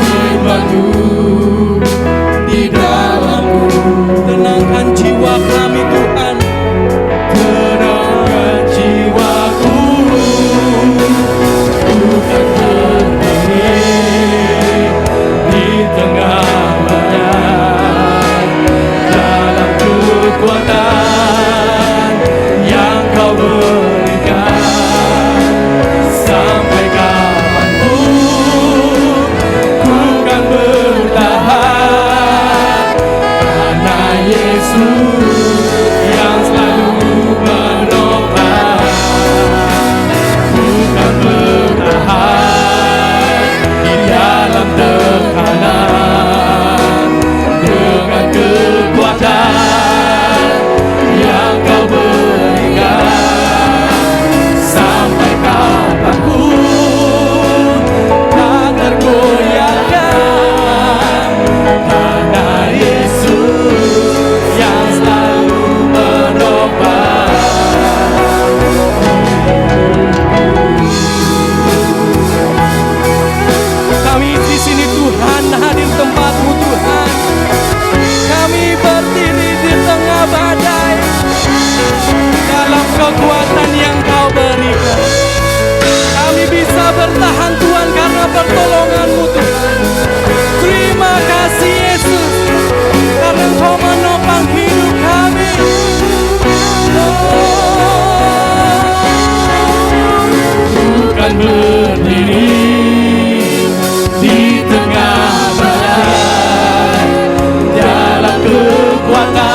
C: Firman-Mu di dalam-Mu
A: tenangkan jiwa kami Tuhan.
C: tenangkan jiwaku. Ku kan berdiri di tengah badai dalam kekuatan yang Kau berikan. Sampai kapanpun ku kan bertahan, karena Yesus yang selalu menopang. Ku kan bertahan di dalam tekanan dengan kekuatan yang Kau berikan. Sampai kapanpun tak tergoyahkan, karena Yesus yang selalu menopang.
A: Kami di sini Tuhan, hadir tempat-Mu Tuhan. Kami berdiri di tengah badai dalam kekuatan yang Kau berikan. Kami bisa bertahan Tuhan karena pertolongan-Mu Tuhan. Terima kasih Yesus, karena Engkau menopang hidup kami.
C: Bukan berdiri di tengah badai dalam kekuatan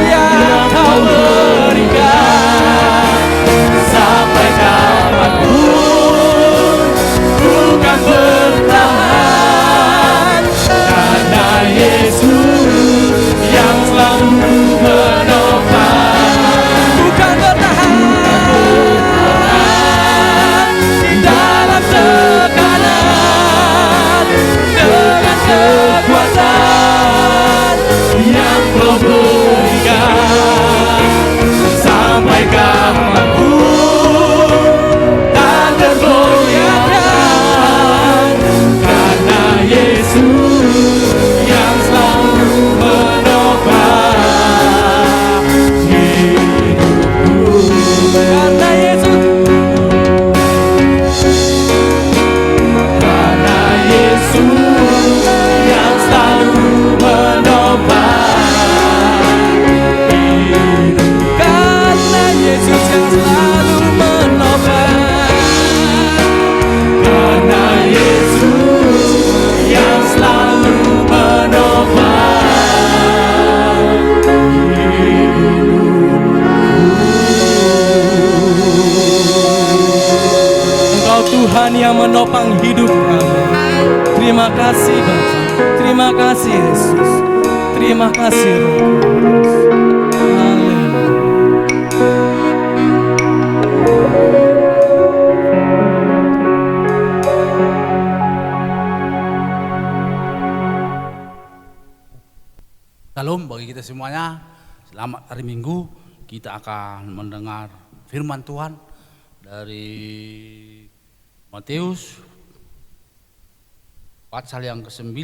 C: yang Kau berikan. Sampai kapanpun bukan
A: Tuhan yang menopang hidup kami. Terima kasih Bapa, terima kasih Yesus, terima kasih Roh Kudus. Haleluya.
C: Salam bagi kita semuanya. Selamat hari Minggu. Kita akan mendengar firman Tuhan dari Matius pasal yang ke-9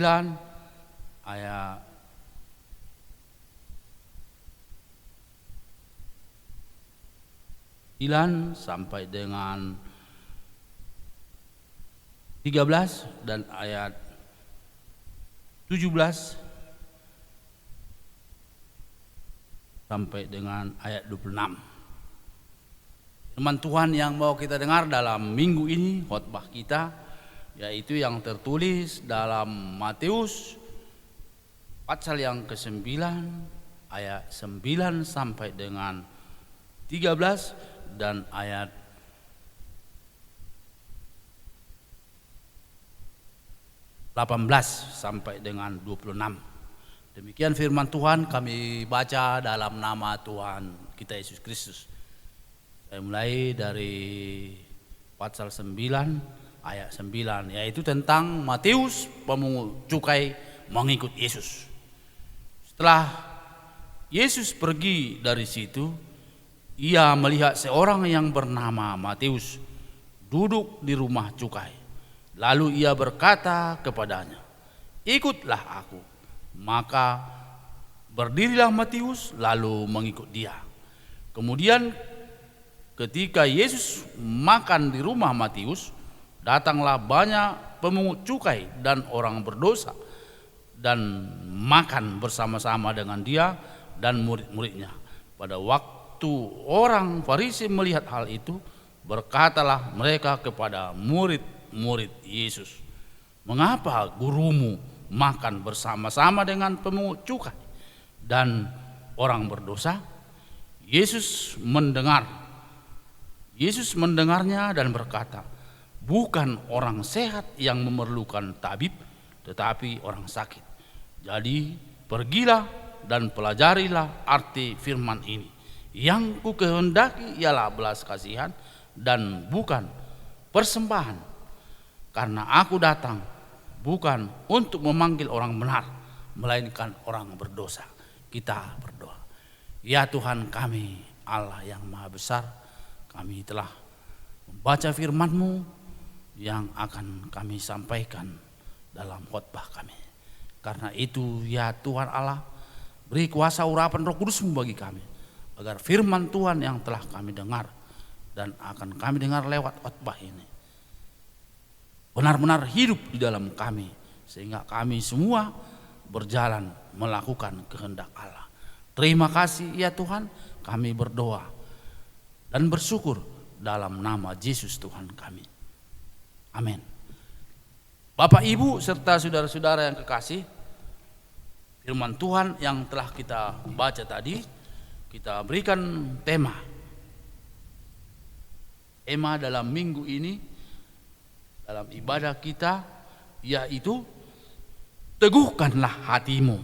C: ayat 9 sampai dengan 13 dan ayat 17 sampai dengan ayat 26. Firman Tuhan yang mau kita dengar dalam minggu ini, khotbah kita, yaitu yang tertulis dalam Matius pasal yang ke-9 ayat 9 sampai dengan 13 dan ayat 18 sampai dengan 26. Demikian firman Tuhan kami baca dalam nama Tuhan kita Yesus Kristus. Saya mulai dari pasal 9 ayat 9, yaitu tentang Matius pemungut cukai mengikut Yesus. Setelah Yesus pergi dari situ, ia melihat seorang yang bernama Matius duduk di rumah cukai. Lalu ia berkata kepadanya, "Ikutlah aku." Maka berdirilah Matius lalu mengikut dia. Kemudian ketika Yesus makan di rumah Matius, datanglah banyak pemungut cukai dan orang berdosa dan makan bersama-sama dengan dia dan murid-muridnya. Pada waktu orang Farisi melihat hal itu, berkatalah mereka kepada murid-murid Yesus, "Mengapa gurumu makan bersama-sama dengan pemungut cukai dan orang berdosa?" Yesus mendengarnya dan berkata, "Bukan orang sehat yang memerlukan tabib, tetapi orang sakit. Jadi pergilah dan pelajarilah arti firman ini. Yang ku kehendaki ialah belas kasihan dan bukan persembahan. Karena aku datang bukan untuk memanggil orang benar, melainkan orang berdosa." Kita berdoa. Ya Tuhan kami, Allah yang Maha Besar, kami telah membaca firman-Mu yang akan kami sampaikan dalam khotbah kami. Karena itu ya Tuhan Allah, beri kuasa urapan Roh Kudus-Mu bagi kami, agar firman Tuhan yang telah kami dengar dan akan kami dengar lewat khotbah ini benar-benar hidup di dalam kami, sehingga kami semua berjalan melakukan kehendak Allah. Terima kasih ya Tuhan, kami berdoa dan bersyukur dalam nama Yesus Tuhan kami. Amin. Bapak, Ibu, serta saudara-saudara yang kekasih, firman Tuhan yang telah kita baca tadi, kita berikan tema dalam minggu ini, dalam ibadah kita, yaitu teguhkanlah hatimu,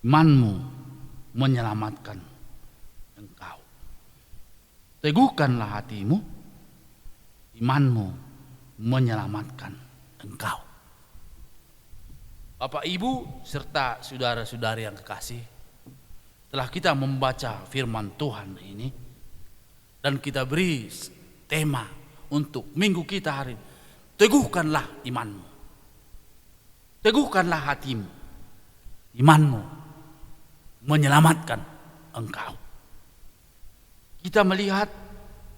C: imanmu menyelamatkan engkau. Teguhkanlah hatimu, imanmu menyelamatkan engkau. Bapak, Ibu, serta saudara-saudari yang kekasih, telah kita membaca firman Tuhan ini dan kita beri tema untuk minggu kita hari ini. Teguhkanlah imanmu, teguhkanlah hatimu, imanmu menyelamatkan engkau. Kita melihat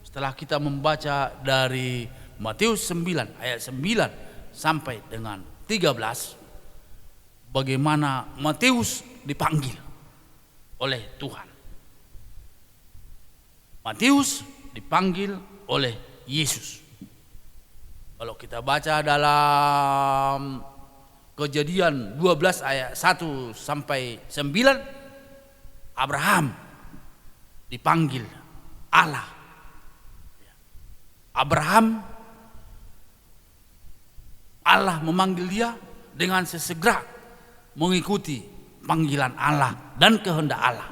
C: setelah kita membaca dari Matius 9 ayat 9 sampai dengan 13, bagaimana Matius dipanggil oleh Tuhan. Matius dipanggil oleh Yesus. Kalau kita baca dalam Kejadian 12 ayat 1 sampai 9, Abraham dipanggil Allah Abraham, Allah memanggil dia dengan sesegera mengikuti panggilan Allah dan kehendak Allah.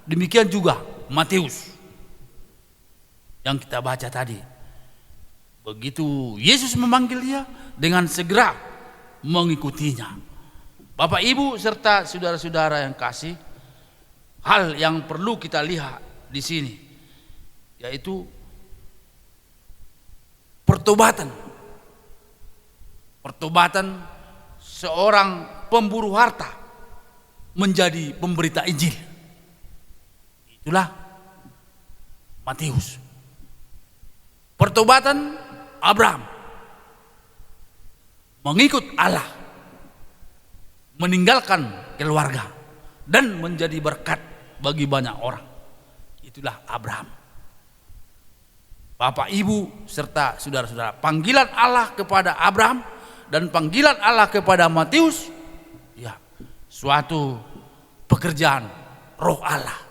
C: Demikian juga Matius yang kita baca tadi. Begitu Yesus memanggil dia, dengan segera mengikutinya. Bapak, Ibu, serta saudara-saudara yang kasih, hal yang perlu kita lihat di sini yaitu pertobatan. Pertobatan seorang pemburu harta menjadi pemberita Injil. Itulah Matius. Pertobatan Abraham mengikut Allah, meninggalkan keluarga dan menjadi berkat bagi banyak orang. Itulah Abraham. Bapak, Ibu, serta saudara-saudara, panggilan Allah kepada Abraham dan panggilan Allah kepada Matius, ya, suatu pekerjaan Roh Allah.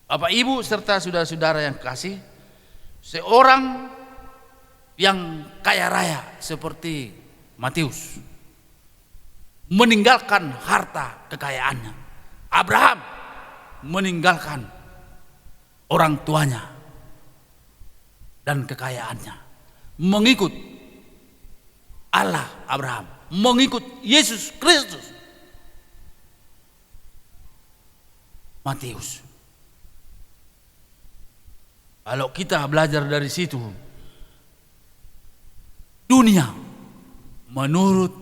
C: Bapak, Ibu, serta saudara-saudara yang kasih, seorang yang kaya raya seperti Matius meninggalkan harta kekayaannya. Abraham meninggalkan orang tuanya dan kekayaannya, mengikut Allah. Abraham mengikut Yesus Kristus. Matius, kalau kita belajar dari situ, dunia menurut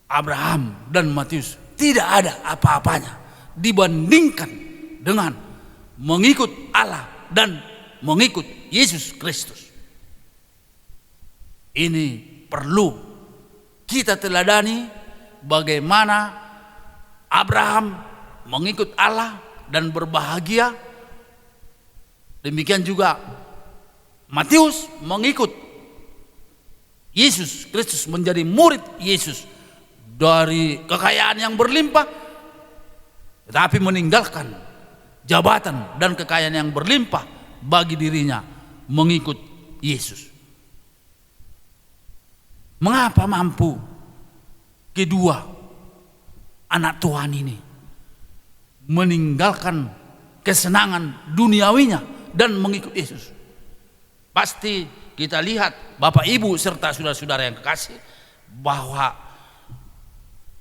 C: Abraham dan Matius tidak ada apa-apanya dibandingkan dengan mengikut Allah dan mengikut Yesus Kristus. Ini perlu kita teladani bagaimana Abraham mengikut Allah dan berbahagia. Demikian juga Matius mengikut Yesus Kristus, menjadi murid Yesus dari kekayaan yang berlimpah, tetapi meninggalkan jabatan dan kekayaan yang berlimpah bagi dirinya mengikut Yesus. Mengapa mampu kedua anak Tuhan ini meninggalkan kesenangan duniawinya dan mengikut Yesus? Pasti kita lihat, Bapak, Ibu, serta saudara-saudara yang kekasih, bahwa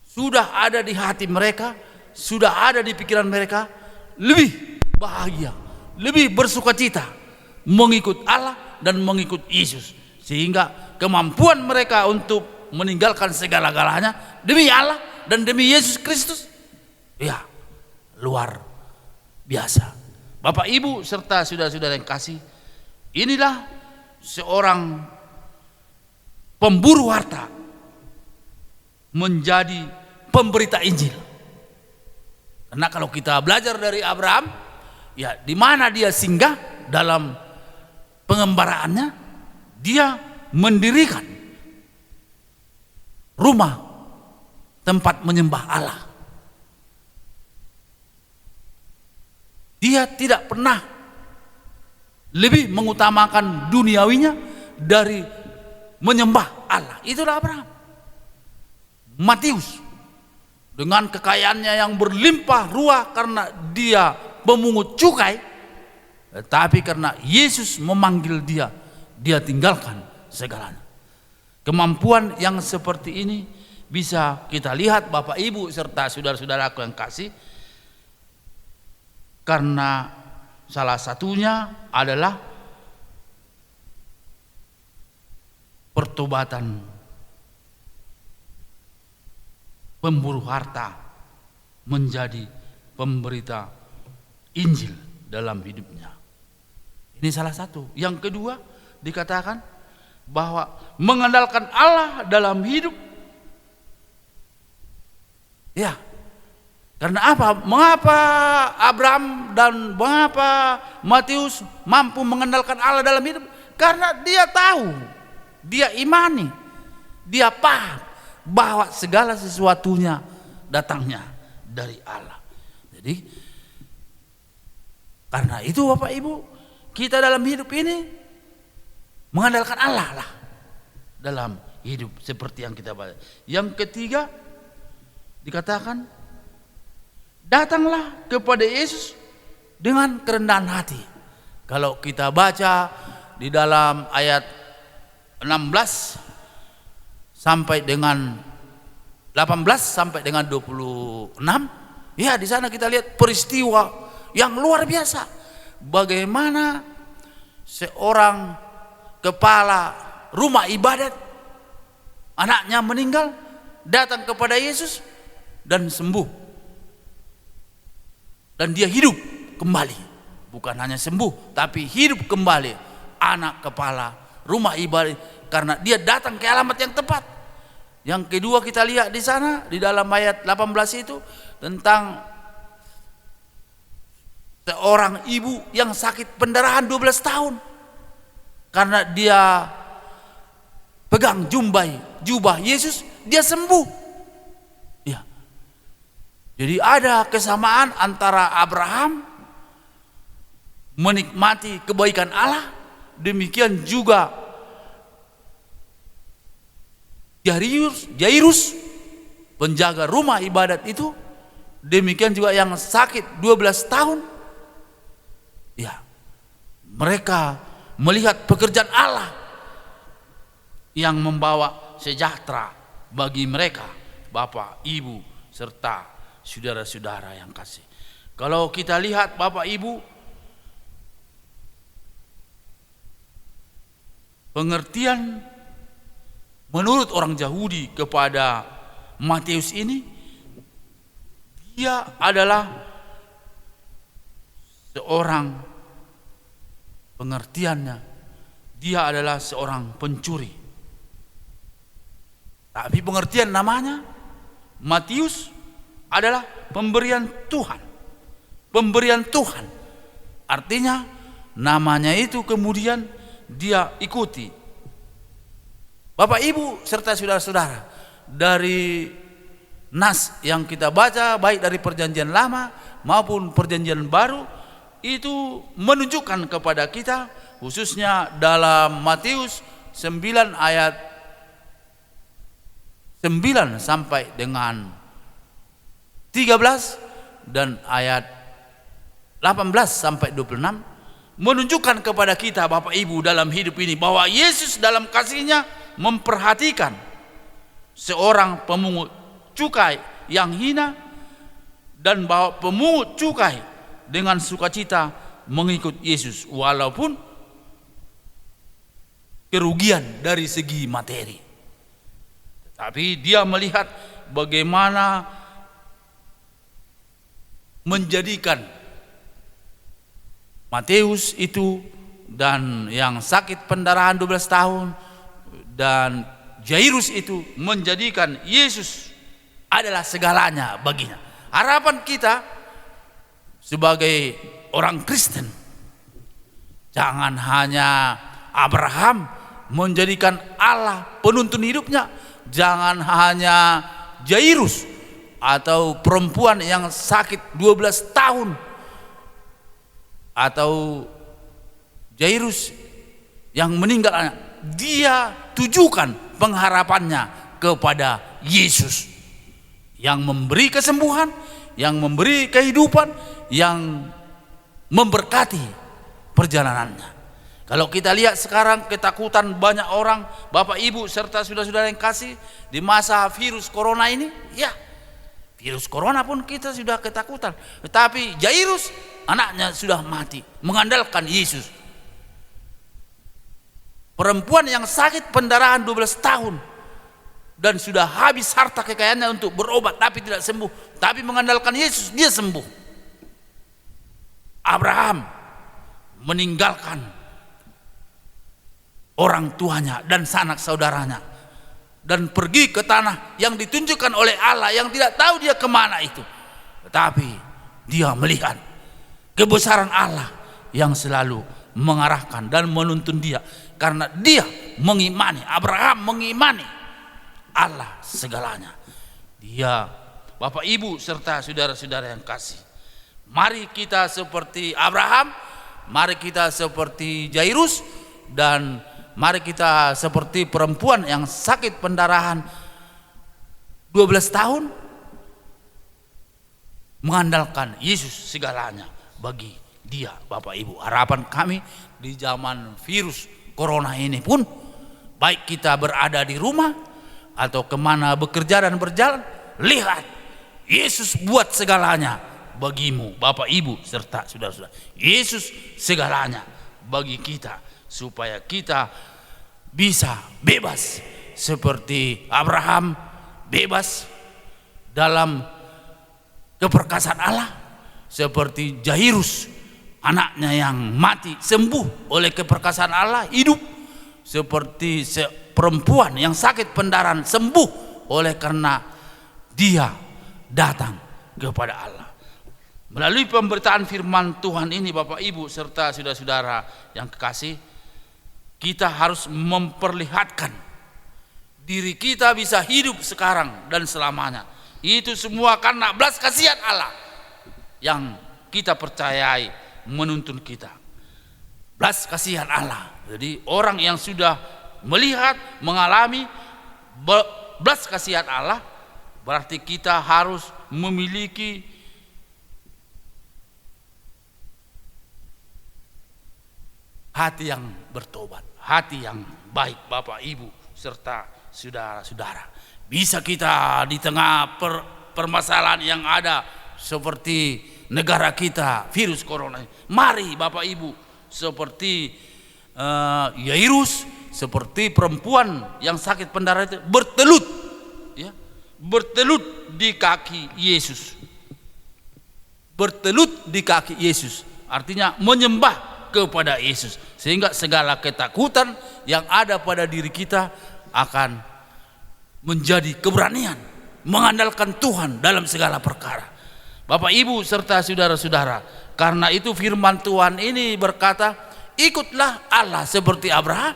C: sudah ada di hati mereka, sudah ada di pikiran mereka, lebih bahagia, lebih bersukacita mengikut Allah dan mengikut Yesus, sehingga kemampuan mereka untuk meninggalkan segala-galanya demi Allah dan demi Yesus Kristus, ya, luar biasa. Bapak, Ibu, serta saudara-saudara yang kasih, inilah seorang pemburu harta menjadi pemberita Injil. Karena kalau kita belajar dari Abraham, ya, di mana dia singgah dalam pengembaraannya, dia mendirikan rumah tempat menyembah Allah. Dia tidak pernah lebih mengutamakan duniawinya dari menyembah Allah. Itulah Abraham. Matius dengan kekayaannya yang berlimpah ruah karena dia pemungut cukai, tetapi karena Yesus memanggil dia, dia tinggalkan segalanya. Kemampuan yang seperti ini bisa kita lihat, Bapak, Ibu, serta saudara-saudaraku yang kasih, karena salah satunya adalah pertobatan pemburu harta menjadi pemberita Injil dalam hidupnya. Ini salah satu. Yang kedua, dikatakan bahwa mengandalkan Allah dalam hidup. Ya, karena apa? Mengapa Abraham dan mengapa Matius mampu mengandalkan Allah dalam hidup? Karena dia tahu, dia imani, dia paham bahwa segala sesuatunya datangnya dari Allah. Jadi karena itu, Bapak, Ibu, kita dalam hidup ini mengandalkan Allah lah dalam hidup seperti yang kita baca. Yang ketiga dikatakan, datanglah kepada Yesus dengan kerendahan hati. Kalau kita baca di dalam ayat 16 sampai dengan 18 sampai dengan 26, ya di sana kita lihat peristiwa yang luar biasa. Bagaimana seorang kepala rumah ibadat, anaknya meninggal, datang kepada Yesus dan sembuh. Dan dia hidup kembali. Bukan hanya sembuh, tapi hidup kembali anak kepala rumah ibadat, karena dia datang ke alamat yang tepat. Yang kedua kita lihat di sana di dalam ayat 18 itu tentang seorang ibu yang sakit pendarahan 12 tahun. Karena dia pegang jubah Yesus, dia sembuh. Ya. Jadi ada kesamaan antara Abraham menikmati kebaikan Allah, demikian juga Jairus penjaga rumah ibadat itu, demikian juga yang sakit 12 tahun. Ya, mereka melihat pekerjaan Allah yang membawa sejahtera bagi mereka, Bapak, Ibu, serta saudara-saudara yang kasih. Kalau kita lihat Bapak Ibu, pengertian menurut orang Yahudi kepada Matius ini, dia adalah seorang, pengertiannya, dia adalah seorang pencuri. Tapi pengertian namanya Matius adalah pemberian Tuhan. Pemberian Tuhan. Artinya namanya itu kemudian dia ikuti. Bapak Ibu serta saudara-saudara, dari nas yang kita baca baik dari perjanjian lama maupun perjanjian baru itu menunjukkan kepada kita, khususnya dalam Matius 9 ayat 9 sampai dengan 13 dan ayat 18 sampai 26 menunjukkan kepada kita Bapak Ibu dalam hidup ini bahwa Yesus dalam kasih-Nya memperhatikan seorang pemungut cukai yang hina, dan bahwa pemungut cukai dengan sukacita mengikut Yesus walaupun kerugian dari segi materi. Tetapi dia melihat bagaimana menjadikan Matius itu dan yang sakit pendarahan 12 tahun dan Jairus itu menjadikan Yesus adalah segalanya baginya. Harapan kita sebagai orang Kristen, jangan hanya Abraham menjadikan Allah penuntun hidupnya, jangan hanya Jairus atau perempuan yang sakit 12 tahun atau Jairus yang meninggal anak, dia tujukan pengharapannya kepada Yesus yang memberi kesembuhan, yang memberi kehidupan, yang memberkati perjalanannya. Kalau kita lihat sekarang ketakutan banyak orang, Bapak Ibu serta saudara-saudara yang kasih, di masa virus corona ini, ya virus corona pun kita sudah ketakutan. Tetapi Jairus anaknya sudah mati mengandalkan Yesus. Perempuan yang sakit pendarahan 12 tahun dan sudah habis harta kekayaannya untuk berobat tapi tidak sembuh, tapi mengandalkan Yesus dia sembuh. Abraham meninggalkan orang tuanya dan sanak saudaranya dan pergi ke tanah yang ditunjukkan oleh Allah yang tidak tahu dia kemana itu, tetapi dia melihat kebesaran Allah yang selalu mengarahkan dan menuntun dia. Karena dia mengimani, Abraham mengimani Allah segalanya. Dia, Bapak Ibu serta saudara-saudara yang kasih, mari kita seperti Abraham mari kita seperti Jairus, dan mari kita seperti perempuan yang sakit pendarahan 12 tahun, mengandalkan Yesus segalanya bagi dia. Bapak Ibu, harapan kami di zaman virus corona ini pun, baik kita berada di rumah atau kemana bekerja dan berjalan, lihat Yesus buat segalanya bagimu, Bapak Ibu serta saudara-saudara. Yesus segalanya bagi kita, supaya kita bisa bebas seperti Abraham bebas dalam keperkasaan Allah, seperti Jairus anaknya yang mati sembuh oleh keperkasaan Allah hidup, seperti perempuan yang sakit pendarahan sembuh oleh karena dia datang kepada Allah. Melalui pemberitaan firman Tuhan ini, Bapak Ibu serta saudara-saudara yang kekasih, kita harus memperlihatkan diri kita bisa hidup sekarang dan selamanya. Itu semua karena belas kasihan Allah yang kita percayai menuntun kita. Belas kasihan Allah. Jadi orang yang sudah melihat, mengalami belas kasihan Allah, berarti kita harus memiliki hati yang bertobat, hati yang baik, Bapak Ibu serta saudara-saudara. Bisa kita di tengah permasalahan yang ada seperti negara kita, virus corona, mari Bapak Ibu seperti Yairus, seperti perempuan yang sakit pendarahan itu bertelut, ya, bertelut di kaki Yesus, bertelut di kaki Yesus, artinya menyembah kepada Yesus, sehingga segala ketakutan yang ada pada diri kita akan menjadi keberanian mengandalkan Tuhan dalam segala perkara. Bapak Ibu serta saudara-saudara, karena itu firman Tuhan ini berkata, ikutlah Allah seperti Abraham,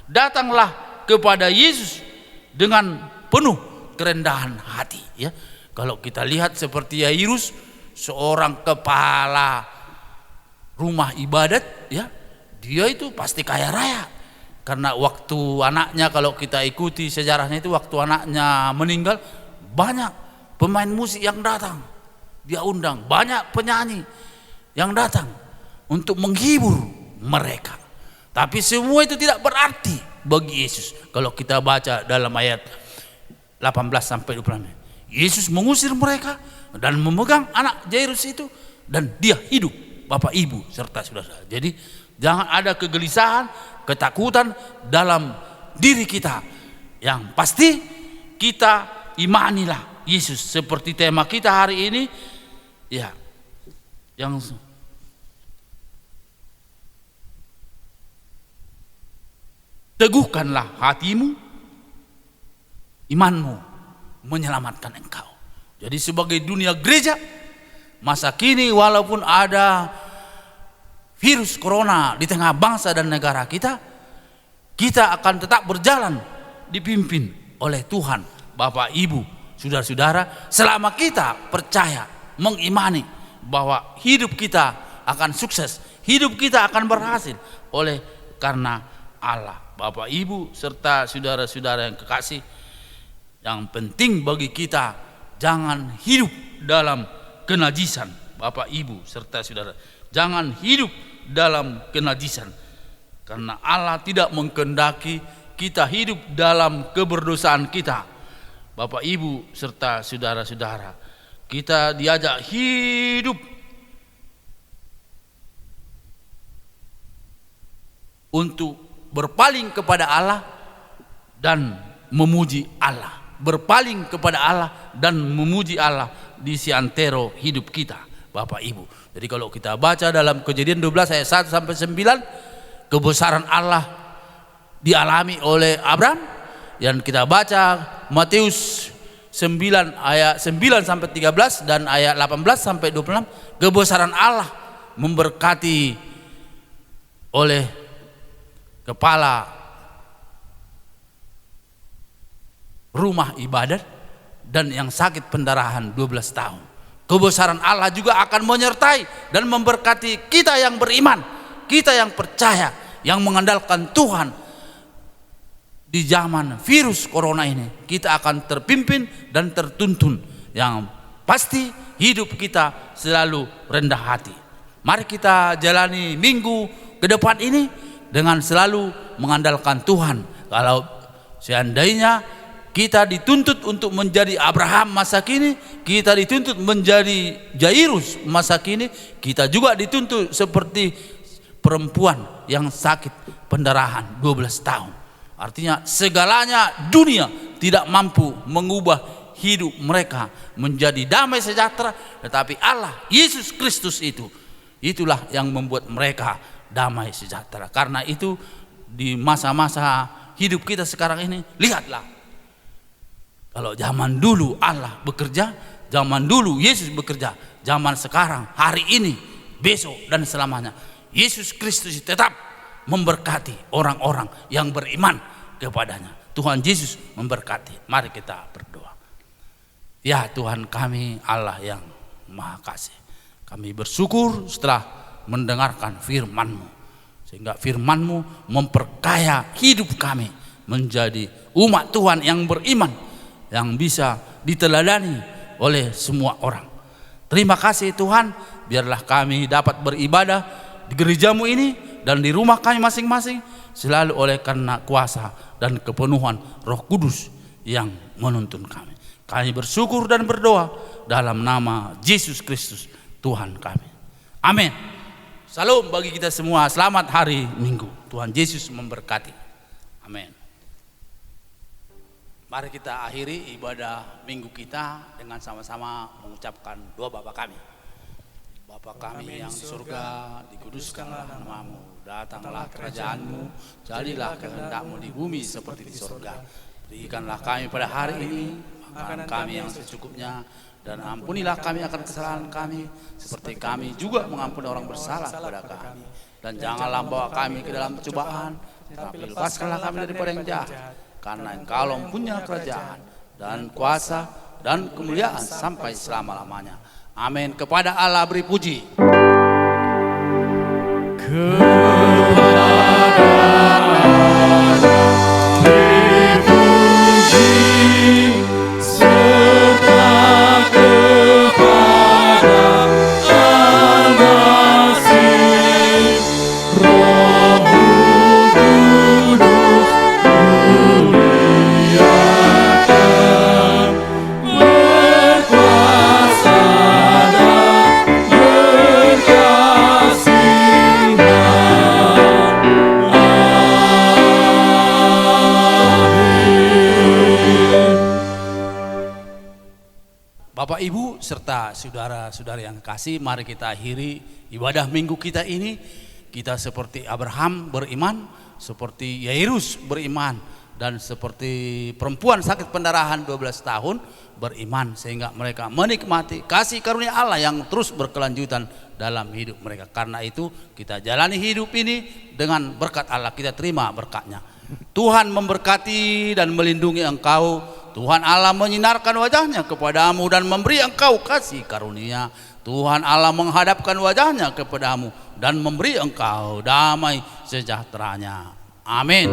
C: datanglah kepada Yesus dengan penuh kerendahan hati. Ya, kalau kita lihat seperti Yairus, seorang kepala rumah ibadat, ya, dia itu pasti kaya raya, karena waktu anaknya, kalau kita ikuti sejarahnya itu, waktu anaknya meninggal, banyak pemain musik yang datang, dia undang banyak penyanyi yang datang untuk menghibur mereka. Tapi semua itu tidak berarti bagi Yesus. Kalau kita baca dalam ayat 18 sampai 26, Yesus mengusir mereka dan memegang anak Jairus itu, dan dia hidup, Bapak Ibu serta saudara. Jadi jangan ada kegelisahan, ketakutan dalam diri kita. Yang pasti kita imanilah Yesus, seperti tema kita hari ini, ya, yang teguhkanlah hatimu, imanmu menyelamatkan engkau. Jadi sebagai dunia gereja masa kini, walaupun ada virus corona di tengah bangsa dan negara kita, kita akan tetap berjalan dipimpin oleh Tuhan, Bapak Ibu, saudara-saudara, selama kita percaya, mengimani bahwa hidup kita akan sukses, hidup kita akan berhasil oleh karena Allah. Bapak Ibu serta saudara-saudara yang kekasih, yang penting bagi kita jangan hidup dalam kenajisan. Bapak Ibu serta saudara, jangan hidup dalam kenajisan, karena Allah tidak mengkehendaki kita hidup dalam keberdosaan kita. Bapak Ibu serta saudara-saudara, kita diajak hidup untuk berpaling kepada Allah dan memuji Allah, berpaling kepada Allah dan memuji Allah di seantero hidup kita, Bapak Ibu. Jadi kalau kita baca dalam Kejadian 12 ayat 1 sampai 9, kebesaran Allah dialami oleh Abraham. Dan kita baca Matius 9 ayat 9 sampai 13 dan ayat 18 sampai 26, kebesaran Allah memberkati oleh kepala rumah ibadat dan yang sakit pendarahan 12 tahun. Kebesaran Allah juga akan menyertai dan memberkati kita yang beriman kita yang percaya, yang mengandalkan Tuhan, di zaman virus corona ini kita akan terpimpin dan tertuntun. Yang pasti hidup kita selalu rendah hati. Mari kita jalani minggu ke depan ini dengan selalu mengandalkan Tuhan. Kalau seandainya kita dituntut untuk menjadi Abraham masa kini, kita dituntut menjadi Jairus masa kini, kita juga dituntut seperti perempuan yang sakit pendarahan 12 tahun. Artinya segalanya dunia tidak mampu mengubah hidup mereka menjadi damai sejahtera, tetapi Allah Yesus Kristus itulah yang membuat mereka damai sejahtera. Karena itu di masa-masa hidup kita sekarang ini, lihatlah, kalau zaman dulu Allah bekerja, zaman dulu Yesus bekerja, zaman sekarang, hari ini, besok dan selamanya, Yesus Kristus tetap memberkati orang-orang yang beriman kepadanya. Tuhan Yesus memberkati. Mari kita berdoa. Ya Tuhan kami, Allah yang Maha Kasih, kami bersyukur setelah mendengarkan firman-Mu, sehingga firman-Mu memperkaya hidup kami menjadi umat Tuhan yang beriman, yang bisa diteladani oleh semua orang. Terima kasih Tuhan, biarlah kami dapat beribadah di gereja-Mu ini dan di rumah kami masing-masing selalu oleh karena kuasa dan kepenuhan Roh Kudus yang menuntun kami. Kami bersyukur dan berdoa dalam nama Yesus Kristus Tuhan kami. Amin. Salam bagi kita semua. Selamat hari Minggu. Tuhan Yesus memberkati. Amin. Mari kita akhiri ibadah minggu kita dengan sama-sama mengucapkan doa Bapa kami. Bapa kami yang di surga, dikuduskanlah nama-Mu, datanglah kerajaan-Mu, jadilah kehendak-Mu di bumi seperti di surga. Berikanlah kami pada hari ini makanan kami yang secukupnya, dan ampunilah kami akan kesalahan kami, seperti kami juga mengampuni orang bersalah kepada kami. Dan janganlah bawa kami ke dalam cobaan, tapi lepaskanlah kami daripada yang jahat. Karena Engkau punya kerajaan dan kuasa dan kemuliaan sampai selama-lamanya. Amin. Kepada Allah beri puji. Bapak Ibu serta saudara-saudara yang kasih, mari kita akhiri ibadah minggu kita ini. Kita seperti Abraham beriman, seperti Yairus beriman, dan seperti perempuan sakit pendarahan 12 tahun beriman, sehingga mereka menikmati kasih karunia Allah yang terus berkelanjutan dalam hidup mereka. Karena itu kita jalani hidup ini dengan berkat Allah, kita terima berkatnya. Tuhan memberkati dan melindungi engkau. Tuhan Allah menyinarkan wajahnya kepadamu dan memberi engkau kasih karunia. Tuhan Allah menghadapkan wajahnya kepadamu dan memberi engkau damai sejahteranya. Amin.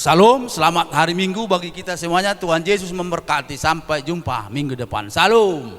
C: Salam, selamat hari Minggu bagi kita semuanya. Tuhan Yesus memberkati. Sampai jumpa minggu depan. Salam.